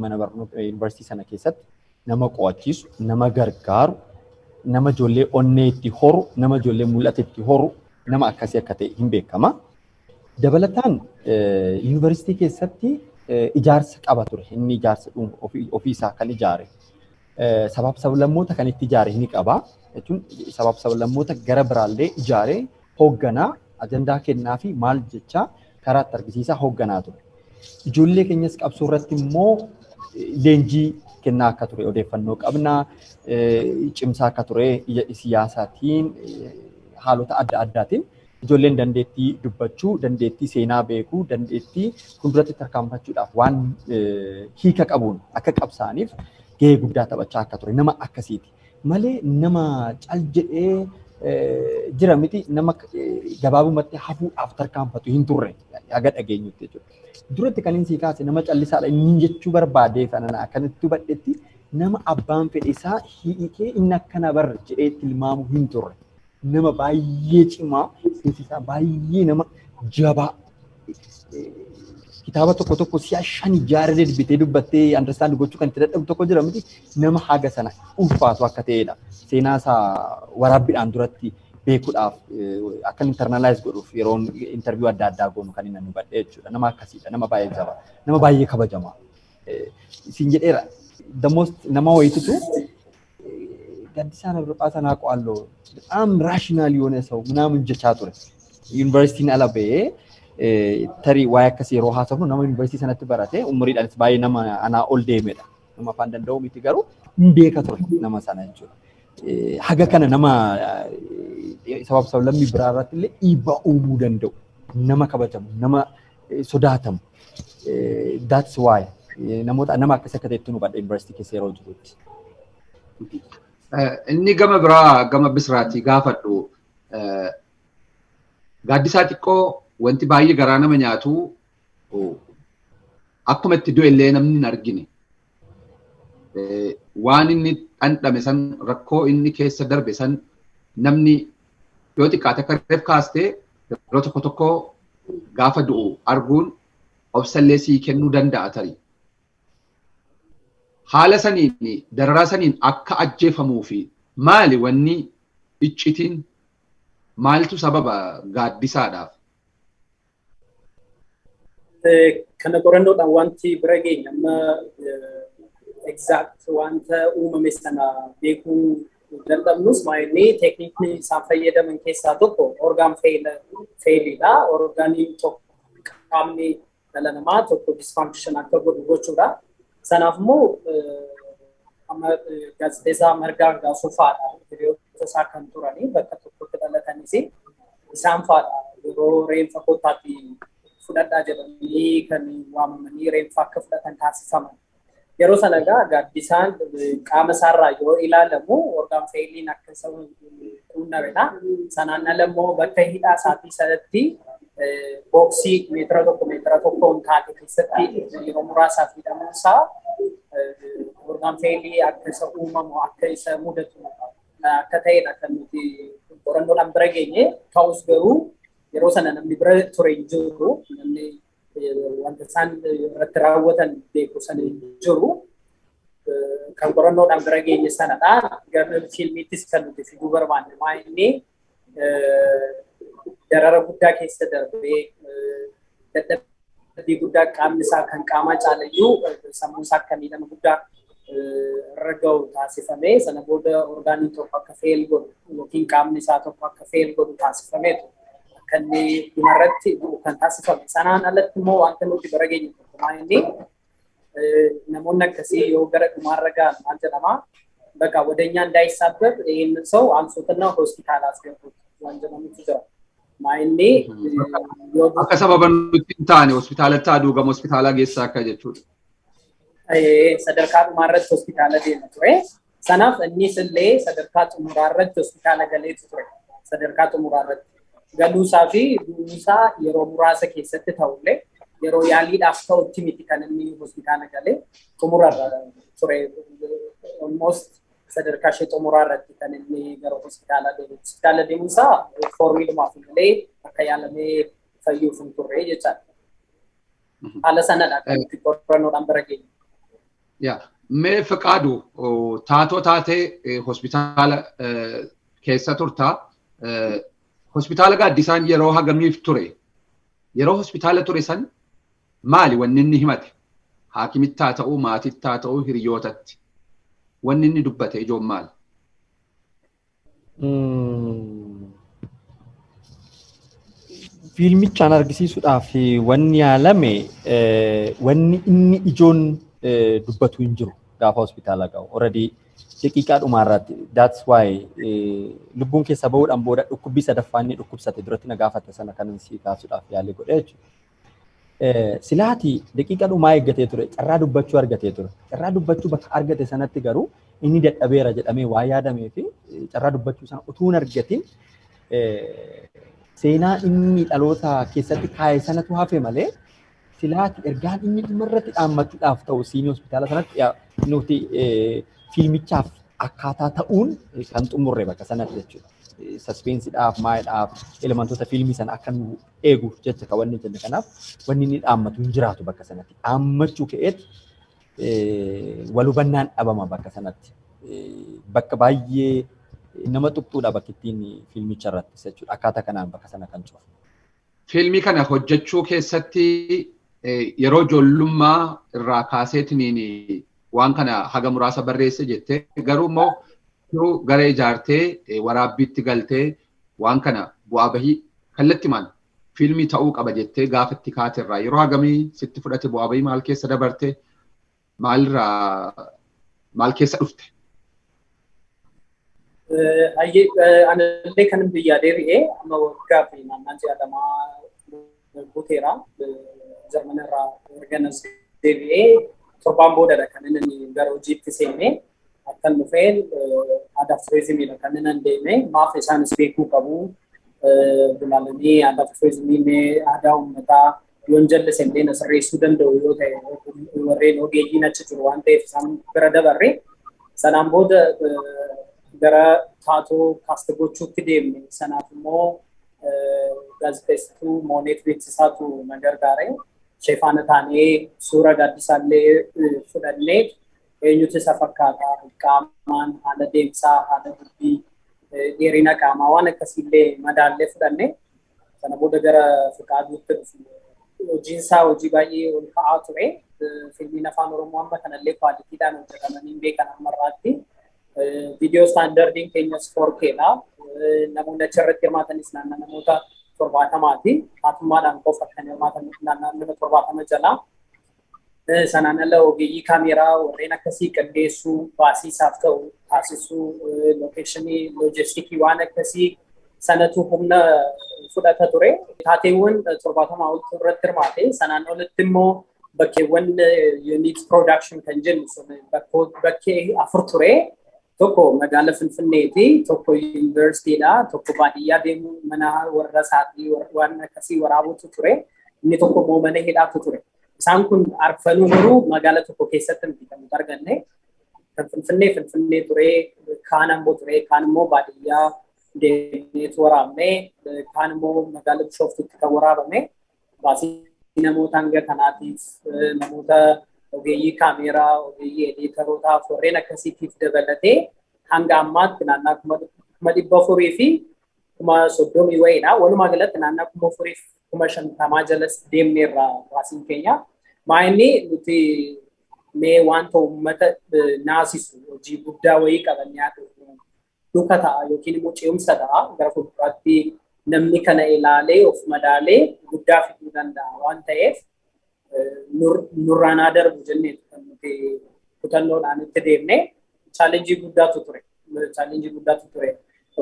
[SPEAKER 2] mana barnoota yuunivarsiitii sana keessatti nama qo'achiisu, nama gargaaru, nama ijoollee onnee itti horu, nama ijoollee mul'ata itti horu, nama akkasii akka ta'e hin beekama. Dabalataan yuunivarsiitii keessatti ijaarsa qaba ture. Inni ijaarsa ofiisaa kan ijaare. Sabab sablammoota kan itti ijaare ni qaba. Jechuun sabab sablammoota gara biraallee ijaaree hoogganaa ajandaa kennaa fi maal jecha karaa itti argisiisaa hoogganaa ture. Ijoollee keenyas qabsoo irratti immoo leenjii kennaa akka ture odeeffannoo qabna. Cimsaa akka ture siyaasaatiin haalota adda addaatiin ijoolleen dandeettii dubbachuu, dandeettii seenaa beekuu, dandeettii fuulduratti tarkaanfachuudhaaf waan hiika qabuun akka qabsaaniif gahee guddaa taphachaa akka ture nama akkasiiti. Malee nama cal jedhee jira miti nama gabaabumatti hafuudhaaf tarkaanfatu hin turre haga dhageenyutti jechuudha. Duratti kan inni kaase nama callisaadha inni jechuu barbaadee kana akkanatti hubadhetti nama abbaan fedhe isaa hiikee inni akkana barra jedhee tilmaamu hin turre. Nama baay'ee cimaa keessi isaa baay'ee nama jabaa. Kitaaba tokko tokko si'a 5 ijaarree dubbitee dubbattee understand gochuu kan itti dadhabu tokko jira miti nama haga sana ulfaatu akka ta'edha. Seenaa isaa waraabbiidhaan duratti beekuudhaaf akka internalize godhuuf yeroo interview adda addaa goonu kan inni nu badhe jechuudha. Nama akkasiidha. Nama baay'ee jabaa. Nama baay'ee kabajamaa. Isin jedheera. The most nama wayitutu Gaddisaa Hirpaasaa Akkamitti በጣም ራሽናል የሆነ ሰው ምናምን ጀቻ ture. Yuunivarsiitiin ala ba'ee tarii waa'ee akkasii yeroo haasofnu nama yuunivarsiitii sanatti barate umuriidhaanis baay'ee nama anaa ol deemedha. Nama afaan danda'u miti garuu hin beeka ture nama sana jechuudha. Haga kana nama sabab sablammii biraa irratti illee dhiibbaa uumuu danda'u. Nama kabajamu, nama sodaatamu. That's why namoota nama akkasii akka ta'etti nu badhe yuunivarsiitii keessa yeroo jirutti.
[SPEAKER 1] Inni gama biraa gama Bisraatii gaafadhu gaaddisaa xiqqoo wanti baay'ee garaa nama nyaatu akkuma itti du'e illee namni hin argine. waan inni dhandhame san rakkoo inni keessa darbe san namni yoo xiqqaate akka reef kaastee yeroo tokko tokko gaafa du'u arguun obsallee sii kennuu danda'a tarii. Haala saniin dararaa saniin akka ajjeefamuu fi maali wanni iccitiin maaltu sababa gaaddisaadhaaf?
[SPEAKER 5] Kana qorannoodhaan wanti bira geenye amma exact wanta uumame sana beekuu danda'amnus maayinni teekniikni isaan fayyadaman keessaa tokko orgaan feeliidha. Orgaaniin tokko qaamni dhala namaa tokko disfunction akka godhu gochuudha. Sanaaf immoo amma gaazexeessaa Margaa Gaasuu fa'aadha. Hiriyoota isaa kan turanii bakka tokkotti dhalatanis isaan fa'aadha. Yeroo reenfa kootaatti fudhadhaa jedhanii kan waamamanii reenfa akka fudhatan taasifaman. Yeroo sana egaa gaaddisaan qaama isaarraa yoo ilaalamu orgaan feeliin akka isa quunnamedha. Sanaan ala immoo bakka hidhaa isaatii sanatti booksii meetira tokkoon taate keessatti yeroo muraasaaf hidhamuun isaa orgaan feelii akka isa uumamu akka isa mudatu akka ta'edha kan nuti qorannoodhaan bira geenye. Ta'us garuu yeroo sana namni bira ture hin jiru. Namni wanta isaan irratti raawwatan beeku sana hin jiru. Kan qorannoodhaan bira geenye sanadha. Gara fiilmiittis kan nuti fiduu barbaanne maayinni darara guddaa keessa darbee dadhabbii guddaa qaamni isaa kan qaamaa caalayyuu sammuu isaa akka miidhama guddaa irra ga'u taasifamee sana booda orgaaniin tokko akka feel godhu yookiin qaamni isaa tokko akka feel godhu taasifameetu kan dhumarratti kan taasifame. Sanaan alatti immoo wanta nuti bira geenye tokko maayinni namoonni akkasii yoo gara dhumaarra ga'an maal jedhama bakka wadanyaan እንዳይሳበር ይህንን ሰው አንሱትና ሆስፒታል አስገቡት waan jedhamutu jira. Maayinni
[SPEAKER 1] akka sababa nuti hin taane hospitaalatti aduugama hospitaalaa geessaa akka jechuudha.
[SPEAKER 5] Sadarkaa dhumaarratti hospitaala deema ture. Sanaaf innis illee sadarkaa xumuraarratti hospitaala galeetu ture. Sadarkaa xumuraarratti galuusaa fi du'uusaa yeroo muraasa keessatti ta'ullee yeroo yaaliidhaaf ta'utti miti kan inni hospitaala galee xumurarra ture. Almost sadarkaa ishee xumuraarratti kan inni gara hospitaala deemu. Hospitaala deemuusaa foormiidhumaaf illee akka yaalamee fayyuuf hin turre jechaadha. Haala sanadha kan nuti qorannoodhaan bira geenye.
[SPEAKER 1] Mee Fiqaadu taatoo taatee hospitaala keessa turtaa. Hospitaala Gaaddisaan yeroo hagamiif ture? Yeroo hospitaala ture san maali wanni inni himate? Haakimitti haa ta'uu, maatitti haa ta'uu, hiriyootatti. Wanni inni dubbate ijoon maali?
[SPEAKER 2] Fiilmichaan argisiisuudhaaf wanni yaalame wanni inni ijoon dubbatu hin jiru gaafa hospitaala ga'u. Already daqiiqaa dhumaarratti that's why lubbuun keessa bahuudhaan booda dhukkubbii sadaffaa inni dhukkubsate duratti na gaafate sana kan si kaasuudhaaf yaalii godhe jechuudha. Silaati daqiiqaa dhumaa eeggatee ture, carraa dubbachuu argatee ture. Carraa dubbachuu bakka argate sanatti garuu inni dadhabeera jedhamee waa yaadamee fi carraa dubbachuu sana utuu hin argatin seenaa inni dhaloota keessatti kaa'e sanatu hafe malee silaati ergaan inni dhumarratti dhaammachuudhaaf ta'u siinii hospitaala sanatti nuti fiilmichaaf akkaataa ta'uun kan xumurre bakka sanatti jechuudha. Saspeensiidhaaf, maayidhaaf, elementoota fiilmii sana akka nu eeguuf jecha kan wanni jenne kanaaf wanni inni dhaammatu hin jiraatu bakka sanatti. Dhaammachuu ka'eetti wal hubannaan dhabama bakka sanatti. Bakka baay'ee nama tuqxuudha bakka ittiin fiilmicha irratti jechuudha. Akkaataa kanaan bakka sana kan cufa.
[SPEAKER 1] Fiilmii kana hojjechuu keessatti yeroo ijoollummaa irraa kaaseetiin waan kana haga muraasa barreesse jettee garuu immoo yeroo gara ijaartee waraabbiitti galtee waan kana bu'aa bahii kallattimaan fiilmii ta'uu qaba jettee gaafa itti kaaterraa yeroo hagamii sitti fudhate bu'aa bahii maal keessa dabarte maal keessa dhufte?
[SPEAKER 5] Anillee kan biyyaa deebi'ee amma waggaa fi naannaa ji'a lamaa guuteera. Jarmanirraa erganas deebi'ee torbaan boodadha kan inni gara hojiitti seenee akkan dhufeen aadaa fi turizimiidha kan inni deemee maaf isaanis beekuu qabu. Gulaalanii aadaa fi turizimii aadaa uummataa yoon jallis illee na sirreessuu danda'u yoo ta'e warreen ogeeyyiin achi jiru waan ta'eef isaan bira dabarre sanaan booda gara taatoo kaasta gochuutti deemne sanaaf immoo gaazexeessituu Mooneet Beeksisaatu na gargaare ishee faana taanee suura gaaddisaallee fudhannee eenyutu isa fakkaata qaamaan haala deemsaa haala dubbii dheerina qaamaa waan akkasiillee madaallee fudhanne sana booda gara Fiqaaduutti dhufne hojiinsaa hojii baay'ee ol ka'aa ture fiilmiin afaan oromoo amma kanallee kwaalitiidhaan hojjetamanii beekan ammarraatti viidiyoo staandardiin keenyas 4K dha namoonni achirratti hirmaatanis naannoo namoota 70ti haatummaadhaan qofa kan hirmaatan naannoo 70 jalaa sanaan ala ogeeyyii kaameeraa warreen akkasii qindeessuu baasiisaaf ta'u taasisuu lookeeshinii loojistiikii waan akkasii sanatu humna fudhata ture taateewwan 70 ol irratti hirmaate sanaan olitti immoo bakkeewwan unique production kan jennu bakkee 4 ture tokko magaalaa Finfinneeti tokko yuunivarsiitiidha tokko baadiyyaa deemuu mana warra saatii waan akkasii waraabuutu ture inni tokko immoo mana hidhaatu ture isaan kun arfanuu garuu magaalaa tokko keessatti miti kan nuti arganne kan Finfinnee ture kaan ammoo ture kaan immoo baadiyyaa deemneetu waraabne kaan immoo magaalaa Bishooftuutti kan waraabame baasii namoota hanga kanaatiif namoota ogeeyyii kaameeraa ogeeyyii editeerotaaf warreen akkasiitiif dabalatee hanga ammaatti naannaa 400 fi 30 wayiidha walumaa galatti naannaa 450 jalas deemneerra baasiin keenya maayinni nuti mee wanta uummata naasisu hojii guddaa wayii qabannee duuka ta'a yookiin immoo ce'umsa ta'a gara fuulduraatti namni kana ilaalee of madaalee guddaa fiduu danda'a waan ta'eef nurraanaa darbu jennee kan nuti kutannoodhaan itti deemne chaalenjii guddaatu ture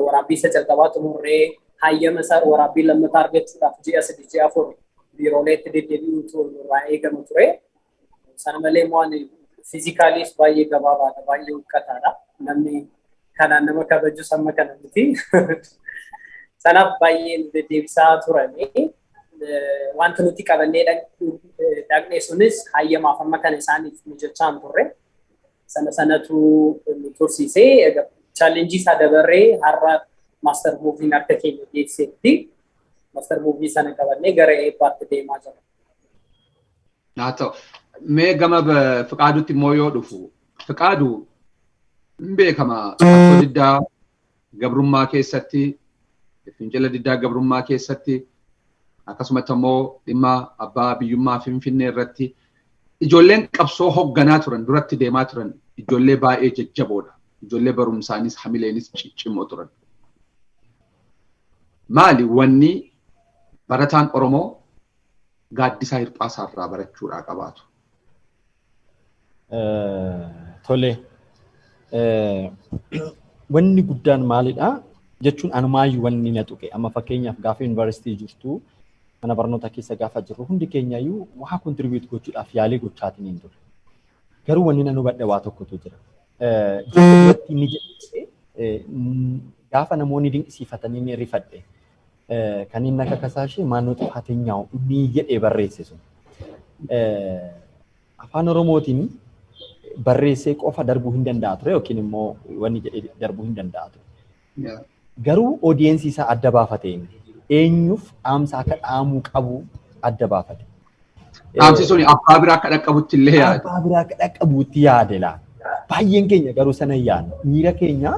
[SPEAKER 5] waraabbii isa jalqabaa xumurree hayyama isaa waraabbii lammataa argachuudhaaf ji'a 3-4 biirooleetti deddeebi'uutu nurraa eegama ture sana malee immoo ani fiizikaaliis baay'ee gabaabaadha baay'ee huqqataadha namni kanaan nama kabaju samma kana miti sanaaf baay'ee deddeebisaa turanii wanta nuti qabannee dhaqne sunis hayyamaaf amma kana isaaniif mijachaan turre sanatu tursiisee chaalenjii isaa dabarree har'a maaster muuviin akka keenya geessetti maaster muuvii sana qabannee gara eebbaatti deemaa jira.
[SPEAKER 1] Haa ta'u mee gama Fiqaaduutti immoo yoo dhufu Fiqaaduu hin beekama qabsoo diddaa gabrummaa keessatti fincila diddaa gabrummaa keessatti akkasumas immoo dhimma abbaa biyyummaa Finfinnee irratti ijoolleen qabsoo hoogganaa turan duratti deemaa turan ijoollee baay'ee jajjaboodha ijoollee barumsaanis hamileenis ciccimoo turan maali wanni barataan Oromoo Gaddisaa Hirpaasaa irraa barachuudhaa qabaatu
[SPEAKER 2] tole wanni guddaan maalidha jechuun anumaayyuu wanni na tuqe amma fakkeenyaaf gaafa yuunivarsiitii jirtu mana barnoota keessa gaafa jirru hundi keenyayyuu waa kontribiut gochuudhaaf yaalii gochaatiin hin ture. Garuu wanni nan hubadhe waa tokkotu jira. Jirti ni jedhee gaafa namoonni dinqisiifatanii ni rifadhe. Kan inni akka kasaashee maannoo xafateenyaa ni jedhee barreesse sun. Afaan Oromootiin barreessee qofa darbuu hin danda'a ture yookiin immoo wanni jedhee darbuu hin danda'a ture. Garuu oodiyensii isaa adda baafatee eenyuuf dhaamsa akka dhaamuu qabu adda baafate.
[SPEAKER 1] Dhaamsi suni abbaa biraa akka dhaqqabutti illee yaade.
[SPEAKER 2] Abbaa biraa akka dhaqqabutti yaade laa. Baay'een keenya garuu sana yaadna. Miira keenya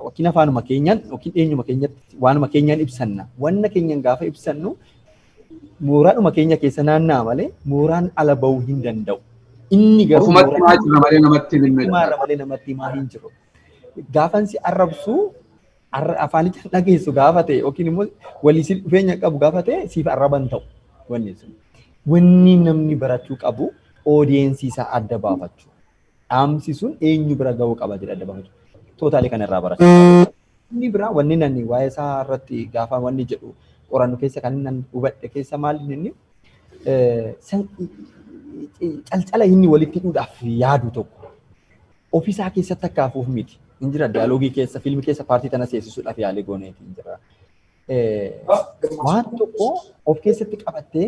[SPEAKER 2] yookiin afaanuma keenyaan yookiin eenyuma keenyatti waanuma keenyaan ibsanna. Wanna keenyaan gaafa ibsannu mooraadhuma keenya keessa naannaa malee mooraan ala bahuu hin danda'u. Inni garuu
[SPEAKER 1] ofumatti maa jira malee namatti hin
[SPEAKER 2] himaa hin jiru. Gaafansi arrabsu afaanicha dhageessu gaafa ta'e yookiin immoo walii dhufeenya qabu gaafa ta'e siif arraban ta'u wanni sun. Wanni namni barachuu qabu oodiyensii isaa adda baafachuu. Dhaamsi sun eenyu bira gahuu qaba jedha adda baafachuu. Tootaalii kana irraa barachuu. Inni biraa wanni nanni waa'ee isaa irratti gaafa wanni jedhu qorannu keessa kan inni hubadhe keessa maali inni calcala inni walitti hidhuudhaaf yaadu tokko ofiisaa keessatti akkaafuuf miti. Injira dialoogii keessa fiilmii keessa paartii tana seensisuudhaaf yaalii gooneeti injira. waan tokko of keessatti qabattee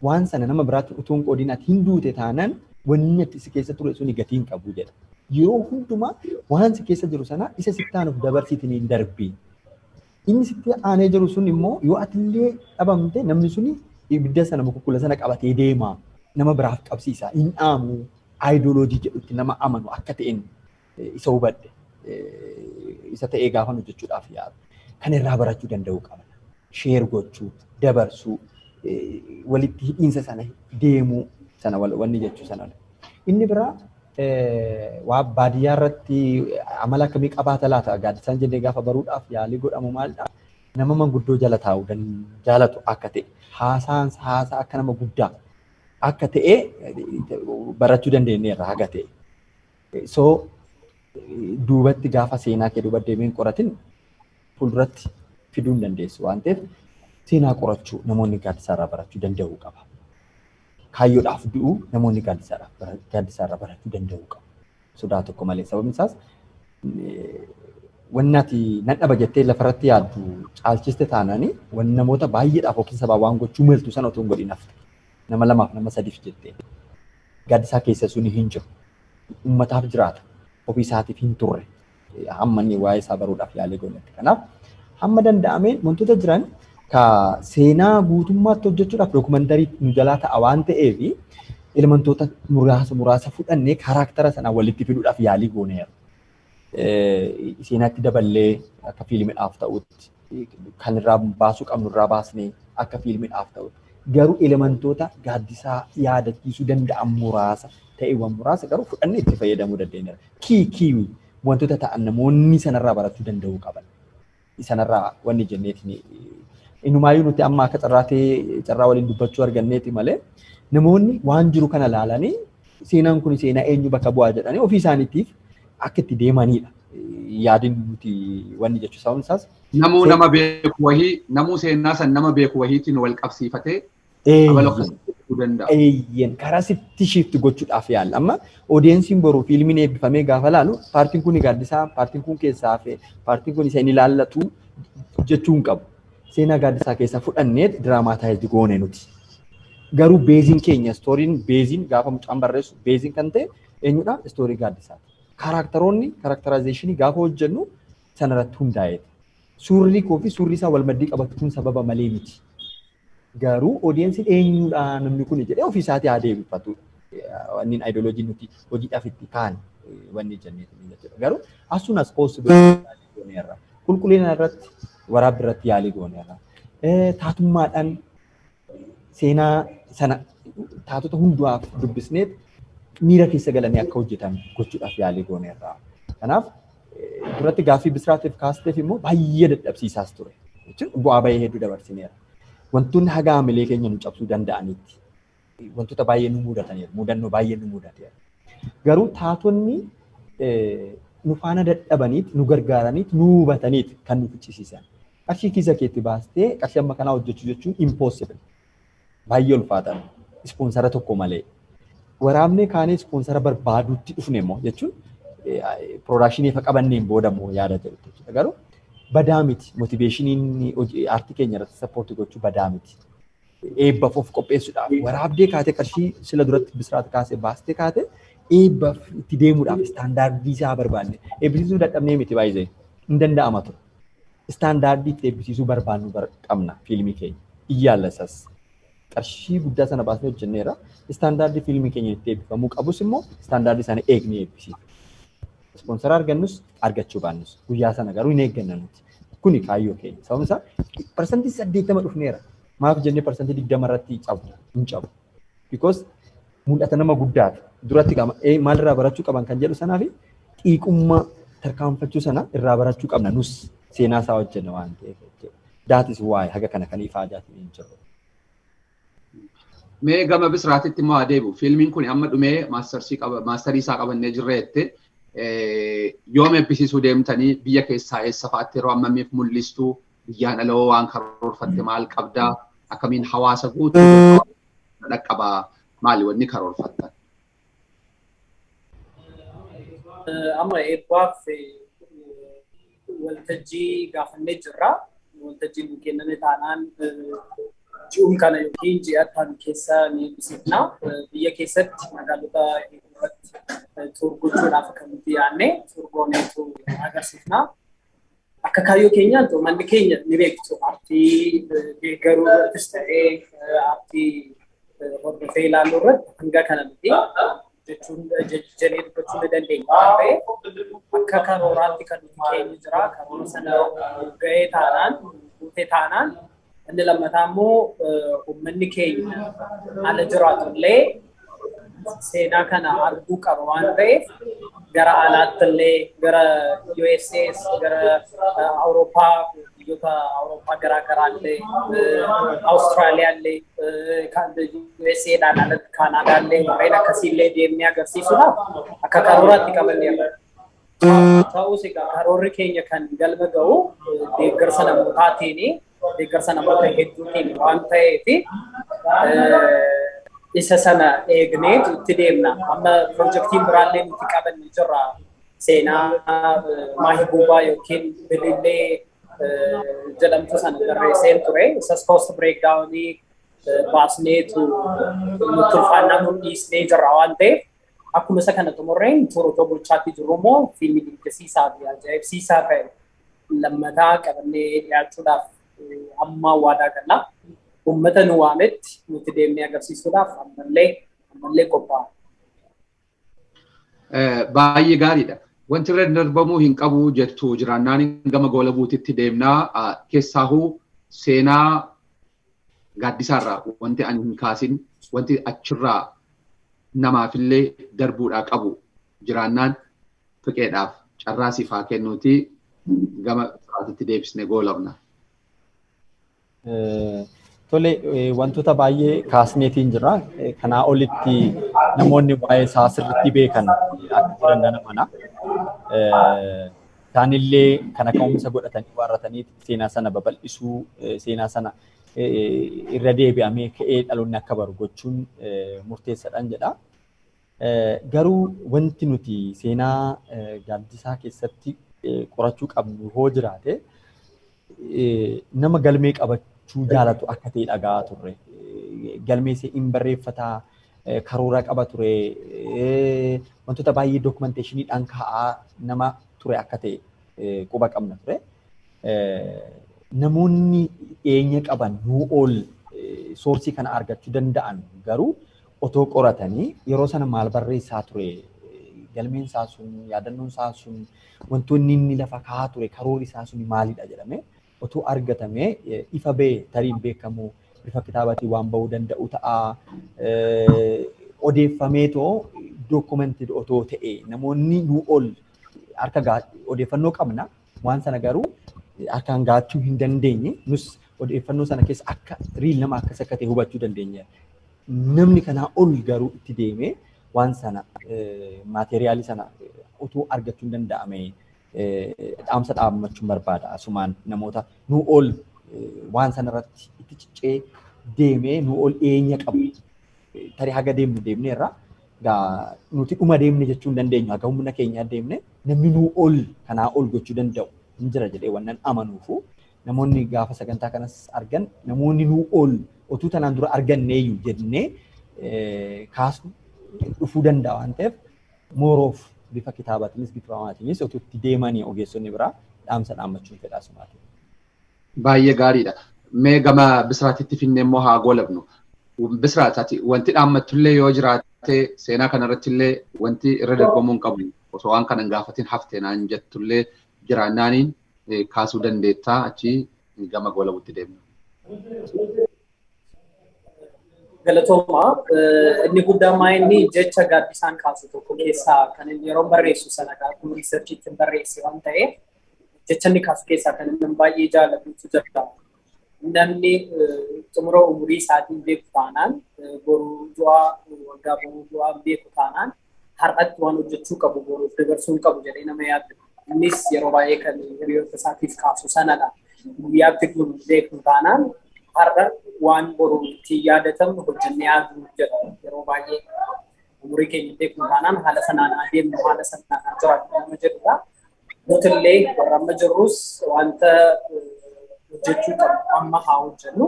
[SPEAKER 2] waan sana nama biraatti utuu hin qoodin ati hin duute taanaan wanni ati si keessa ture suni gatii hin qabu jedha. Yeroo hundumaa waan si keessa jiru sana isa sitti aanuuf dabarsiitiin hin darbii. Inni sitti aanee jiru sun immoo yoo atillee dhabamte namni suni ibidda sana mukukkula sana qabatee deema. Nama biraaf qabsiisa. Hin dhaamu aayidooloojii jedhutti nama amanu akka ta'een isa hubadhe. Isa ta'ee gaafa hojjechuudhaaf yaadu. Kan irraa barachuu danda'uu qabna. Sheer gochuu, dabarsuu, walitti hidhiinsa sana deemuu sana wanni jechuu sana. Inni biraa waa baadiyyaa irratti amala akkamii qabaata laata gaaddisaan jennee gaafa baruudhaaf yaalii godhamu maalidha. Nama manguddoo jala taa'u jaalatu akka ta'e haasaa akka nama guddaa akka ta'e barachuu dandeenyeerra haga ta'e. So duubatti gaafa seenaa kee duuba deemeen qoratin fuulduratti fiduu hin dandeessu waan ta'eef seenaa qorachuu namoonni gaaddisaa irraa barachuu danda'uu qaba. Kaayyoodhaaf du'u namoonni gaaddisaa irraa barachuu danda'uu qabu. Sodaa tokko malee sababni isaas wanni ati nan dhaba jettee lafarratti yaaddu caalchiste taananii wanni namoota baay'eedhaaf yookiin sabaa waan gochuu maltu sana otoo hin godhin hafte. Nama lamaaf nama sadiif jettee gaaddisaa keessa suni hin jiru. Uummataaf jiraata. Ofii isaatiif hin turre. Hamma inni waa'ee isaa baruudhaaf yaalii godhate. Kanaaf hamma danda'ameen wantoota jiran ka seenaa guutummaatti hojjechuudhaaf dookumantarii nu jalaa ta'a waan ta'eef elementoota muraasa fudhannee karaktara sana walitti fiduudhaaf yaalii gooneera. Seenaatti daballee akka fiilmiidhaaf ta'utti kan irraa baasuu qabnu irraa baasnee akka fiilmiidhaaf ta'utti garuu elementoota gaaddisaa yaadachiisuu danda'an muraasa ta'eewwan muraasa garuu fudhannee itti fayyadamuu dandeenyeera. Kii wantoota ta'an namoonni sanarraa barachuu danda'uu qaban. Sanarraa wanni jenneetiin innumaayyuu nuti amma akka carraa waliin dubbachuu arganneeti malee namoonni waan jiru kana laalanii seenaan kun seenaa eenyu bakka bu'aa jedhanii ofii isaaniitiif akka itti deemanidha. Yaadin nuti wanni jechuu sababni isaas.
[SPEAKER 1] Namuu nama beeku wahii, namuu seenaa san nama beeku wahiitiin wal qabsiifatee amala akkasii danda'a.
[SPEAKER 2] Karaa sitti shifti gochuudhaaf yaalla. Amma odeessiin boruu fiilmiin eebbifamee gaafa laalu paartiin kun gaaddisaa, paartiin kun keessaa fi paartiin kun isa inni ilaallatu jechuu hin qabu. Seenaa gaaddisaa keessaa fudhannee diraamaataayizii goone nuti. Garuu beeziin keenya istooriin beeziin gaafa mucaan barreessu beeziin kan ta'e eenyudha istoorii gaaddisaati. Kaaraaktaroonni kaaraaktaraayizeeshinii gaafa hojjennu sanarratti hundaa'eeti. Suurri koo fi suurri isaa wal maddii qabachuun sababa malee miti. Garuu odeessiin eenyudha namni kun jedhee ofii isaatii haa deebifatu. Wanni aayidooloojiin nuti hojiidhaaf itti kaan wanni jenneetu jechuudha. Garuu as soon as possible gooneerra. Qulqullina irratti waraabbii irratti yaalii gooneerra. Taatummaadhaan seenaa sana taatota hundumaaf dubbisneet miira keessa galanii akka hojjetan gochuudhaaf yaalii gooneerra. Kanaaf duratti gaaffii Bisiraatiif kaasteef immoo baay'ee dadhabsiisaas ture. Jechuun bu'aa bahee hedduu dabarsineera. Wantoonni haga hamilee keenya nu cabsuu danda'anitti wantoota baay'ee nu mudataniiru. Mudannoo baay'ee nu mudateera. Garuu taatonni nu faana dadhabaniit, nu gargaaraniit, nu hubataniit kan nu ficcisiisan. Qarshii kiisa keetti baastee qarshii amma kanaa hojjechuu jechuun impossible. Baay'ee ulfaatan. Ispoonsara tokko malee. Waraabnee kaanee ispoonsara barbaaduutti dhufne immoo jechuun piroodakshinii fa qabanneen booda immoo yaada jedhu jechuudha. Garuu badaa miti. Motiveeshiniin aartii keenya irratti sappoortii gochuu badaa miti. Eebbaaf of qopheessuudhaaf waraabdee kaatee qarshii sila duratti Bisiraat kaasee baastee kaatee eebbaaf itti deemuudhaaf istaandaardii isaa barbaanne. Eebbisiisuu dadhabnee miti baay'ee hin danda'ama ture. Istaandaardii itti eebbisiisuu barbaannu qabna fiilmii keenya. Iyyaallasas. Qarshii guddaa sana baasnee hojjenneera. Istaandaardii fiilmii keenya itti eebbifamuu qabus immoo istaandaardii sana eegnee eebbisiifna. Ispoonsara argannus argachuu baannus guyyaa sana garuu hin eegganna nuti. Kuni kaayyoo keenya. Sababni isaa parsantii 80 dhufneera. Maaf jennee parsantii 20 irratti cabu hin cabu. Because mul'ata nama guddaati. Duratti maalirraa barachuu qaban kan jedhu sanaa fi xiiqummaa tarkaanfachuu sana irraa barachuu qabna nus seenaa isaa hojjenna waan ta'eef. That is why haga kana kan ifaa jaatiin hin jiru.
[SPEAKER 1] Mee gama Bisiraatitti immoo adeemu. Fiilmiin kun amma dhumee maastarii isaa qabannee jirreetti yoom eebbisiisuu deemtanii biyya keessaa eessa fa'aatti yeroo ammamiif mul'istuu biyyaan aloo waan karoorfatte maal qabdaa akkamiin hawaasa guutuu dhaqqabaa maali wanni karoorfattan?
[SPEAKER 5] Amma eebbaaf waltajjii gaafannee jirra. waltajjiin nu kenname taanaan ji'um kana yookiin ji'attan keessa ni ibsifna. Biyya keessatti magaalota irratti turgochuudhaaf akkamitti yaadne turgooneetu agarsiifna. Akka kaayyoo keenyaan manni keenya ni beektu aartii deeggaruu irrattis ta'ee aartii hordofee ilaaluu irratti hanga kana miti jechuun jedhee dubbachuu ni dandeenya waan ta'eef akka karooraatti kan nuti keenya jira karoora sana ga'ee taanaan guutee taanaan inni lammataa immoo uummanni keenya ala jiraatu illee seenaa kana arguu qaba waan ta'eef gara alaatti illee gara USAs gara Awurooppaa biyyoota Awurooppaa garaa illee Awustiraaliyaa illee kan USA dhaan alatti Kaanaadaa illee warreen akkasii illee deemnee agarsiisuudhaaf akka karooraatti qabannee agarra. Ta'us egaa karoorri keenya kan galma ga'u deeggarsa namootaatiin deeggarsa namoota hedduutiin waan ta'eef isa sana eegnee itti deemna. Amma piroojeektiin biraallee nuti qabannee jirra. Seenaa Maahibuubaa yookiin Bilillee jedhamtu sana barreesseen ture. Isas cost breakdownii baasneetu nuti ulfaannaa nu dhiisnee jirra waan ta'eef akkuma isa kana xumurreen toorotoo bulchaatti jiru immoo fiilmii dinqisiisaa fi ajaa'ibsiisaa ta'e lammataa qabannee dhiyaachuudhaaf amma waadaa galla. Uummata nu waametti nuti deemnee agarsiisuudhaaf ammallee qophaa'aa.
[SPEAKER 1] Baay'ee gaariidha. Wanti irra darbamuu hin qabu jettu jiraannaan gama goolabuutitti deemnaa keessaahuu seenaa gaaddisaarraa wanti ani hin kaasin wanti achirraa namaafillee darbuudhaa qabu jiraannaan fiqeedhaaf carraa siif haa kennuuti gama sa'aatitti deebisnee goolabna.
[SPEAKER 2] Tole wantoota baay'ee kaasneetiin jira. Kanaa olitti namoonni waa'ee isaa sirriitti beekan akka jiran nan amana. Isaanillee kana ka'umsa godhatanii warratanii seenaa sana babal'isuu seenaa sana irra deebi'amee ka'ee dhaloonni akka baru gochuun murteessaadhaan jedha. Garuu wanti nuti seenaa gaaddisaa keessatti qorachuu qabnu hoo jiraate nama galmee qabachuu jaalatu akka ta'e dhagaa turre. Galmeesee hin barreeffataa karoora qaba ture. Wantoota baay'ee dookumenteeshiniidhaan kaa'aa nama ture akka ta'e quba qabna ture. Namoonni dhiyeenya qaban nuu ol soorsii kana argachuu danda'an garuu otoo qoratanii yeroo sana maal barreessaa ture galmeen isaa sun yaadannoon isaa sun wantoonni inni lafa kaa'aa ture karoorri isaa sun maalidha jedhamee otoo argatamee ifa ba'e tariin beekamu bifa kitaabatiin waan bahuu danda'u ta'a. Odeeffameetoo dookumentii otoo ta'e namoonni nuu ol harka odeeffannoo qabna waan sana garuu harkaan gaachuu hin dandeenye nus odeeffannoo sana keessa akka riil nama akkas akka ta'e hubachuu dandeenya. Namni kanaa ol garuu itti deemee waan sana maateriyaalii sana utuu argachuu hin danda'ame dhaamsa dhaammachuun barbaada. Asumaan namoota nuu ol waan sana irratti itti ciccee deemee nuu ol dhiyeenya qabu. Tarii haga deemne irraa nuti dhuma deemne jechuu hin dandeenyu. Haga humna keenyaa deemne namni nuu ol kanaa ol gochuu danda'u hin jira jedhee wannan amanuufu namoonni gaafa sagantaa kanas argan namoonni nuu ol otuu tanaan dura arganneeyyuu jennee kaasu dhufuu danda'a waan ta'eef mooroof bifa kitaabaatiinis bifa maatiinis otuu itti deemanii ogeessonni biraa dhaamsa dhaammachuun fedhaa sumaati.
[SPEAKER 1] Baay'ee gaariidha. Mee gama Bisraatitti finnee immoo haa goolabnu. Bisraati wanti dhaammattullee yoo jiraate seenaa kanarratti illee wanti irra darbamuu hin qabu osoo waan kana hin gaafatin haftee naan jettullee jiraannaaniin kaasuu dandeettaa achi gama goolabuutti deemna.
[SPEAKER 5] Galatooma inni guddaan inni jecha gaaddisaan kaasu tokko keessaa kan inni yeroo barreessu sana akkuma riisarchiitti barreesse waan ta'eef jecha inni kaasu keessaa kan inni baay'ee jaallatutu jira. Namni xumura umurii isaatiin beeku taanaan boruu du'aa waggaa boruu du'aa beeku taanaan har'atti waan hojjechuu qabu boruuf dabarsuu qabu jedhee nama yaaddu. Innis yeroo baay'ee kan hiriyoota isaatiif kaasu sanadha. Guyyaatti kun beeku taanaan har'a waan boruu itti yaadatamu hojjennee yaaduu jedha. Yeroo baay'ee umurii keenya beeku taanaan haala sanaan adeemnu haala sanaan jiraatu nama jedhudha. Nutillee warra amma jirrus wanta hojjechuu qabnu amma haa hojjennu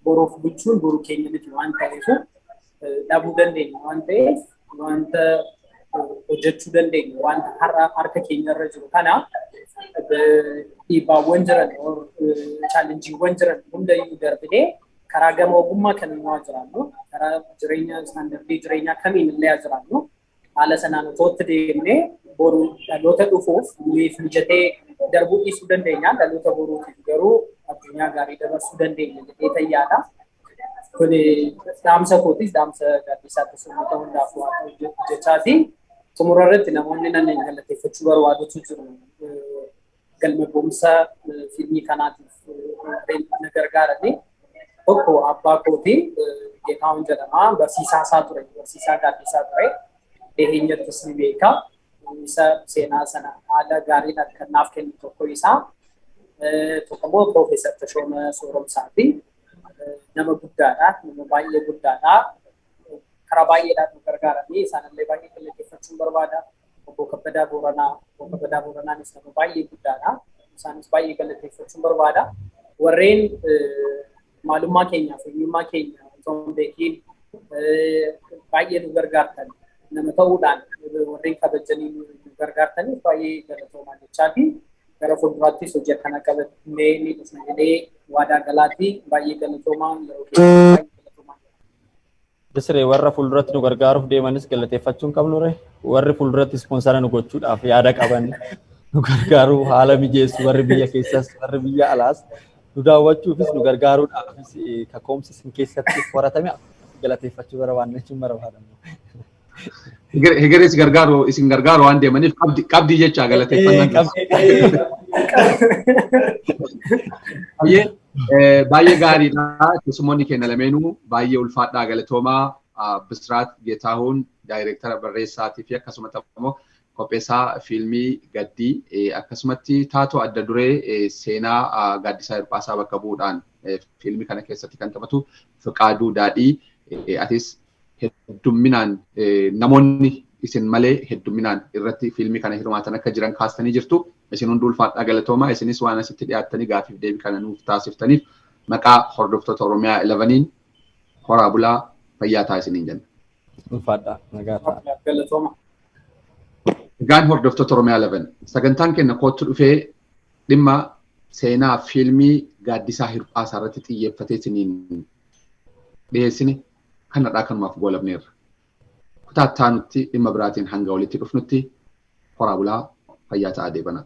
[SPEAKER 5] boruuf bulchuun boru keenya miti waan ta'eef dhabuu dandeenya waan ta'eef wanta hojjechuu dandeenya wanta harka keenyarra jiru kana dhiibbaawwan jiran chaalenjiiwwan jiran hundayyuu darbinee karaa gama ogummaa kamiin waa jiraannu karaa jireenya istaandardii jireenyaa kamiin illee jiraannu haala sanaan otootti deemnee boru dhaloota dhufuuf nuuf mijatee darbuu dhiisuu dandeenya dhaloota boruutiif garuu addunyaa gaarii dabarsuu dandeenya jedhee tayyaadha. Kun dhaamsa kootis dhaamsa Gaddisaa Akkamitti hundaaf waa jechaati. Xumura irratti namoonni nan galateeffachuu barbaadutu jiru. Galma boomsa fiilmii kanaatiif na gargaaranii tokko abbaa kootii Geetaawwan jedhama barsiisaa isaa ture barsiisaa Gaddisaa ture dhiheenyattis ni beeka isa seenaa sana haala gaariidhaan kan naaf kennu tokko isaa tokko immoo Piroofeesar Tashooma Sooromsaati nama guddaadha nama baay'ee guddaadha karaa baay'eedhaan nu gargaaranii isaanillee baay'ee galateeffachuun barbaada obbo Kabbadaa Booranaanis nama baay'ee guddaadha isaanis baay'ee galateeffachuun barbaada warreen maalummaa keenyaaf eenyummaa keenya osoo hin beekiin baay'ee nu gargaartan nama ta'uudhaan warreen kabajanii nu gargaartaniif baay'ee galatoomaa jechaati. Gara fuulduraattis hojii akkana qabannee ni dhufna jedhee waadaa galaatti baay'ee galatoomaa yeroo keessatti galatoomaa.
[SPEAKER 2] Bisiree warra fuulduratti nu gargaaruuf deemanis galateeffachuun qabnu ree warri fuulduratti ispoonsara nu gochuudhaaf yaada qaban nu gargaaruu haala mijeessu warri biyya keessas warri biyya alaas nu daawwachuufis nu gargaaruudhaafis kaka'umsi isin keessatti horatame galateeffachuu barbaanne jechuun barbaadamu.
[SPEAKER 1] Hegeres gargaaru isin gargaaru waan deemaniif qabdi jecha galateeffannaan. Baay'ee gaariidha. Keessummoonni keenya lameenuu baay'ee ulfaadhaa galatoomaa Bisiraat Geetaawwan daayireektara barreessaatii fi akkasumas immoo qopheessaa fiilmii Gaddii akkasumatti taatoo adda duree seenaa Gaddisaa Hirpaasaa bakka bu'uudhaan fiilmii kana keessatti kan taphatu Fiqaaduu Daadhii atis heddumminaan namoonni isin malee heddumminaan irratti fiilmii kana hirmaatan akka jiran kaastanii jirtu. Isin hundi ulfaadhaa galatoomaa isinis waan asitti dhiyaattanii gaafiif deebii kana nuuf taasiftaniif maqaa hordoftoota Oromiyaa 11 horaa bulaa fayyaa ta'a isiniin jenna.
[SPEAKER 2] Ulfaadhaa nagaa ta'a.
[SPEAKER 5] Galatooma.
[SPEAKER 1] Egaan hordoftoota Oromiyaa 11 sagantaan keenya kootti dhufee dhimma seenaa fiilmii Gaddisaa Hirpaasaa irratti xiyyeeffatee isiniin dhiyeessine kanadhaa kanumaaf goolabneerra. Kutaa itti aanutti dhimma biraatiin hanga walitti dhufnutti horaa bulaa fayyaa ta'a deebana.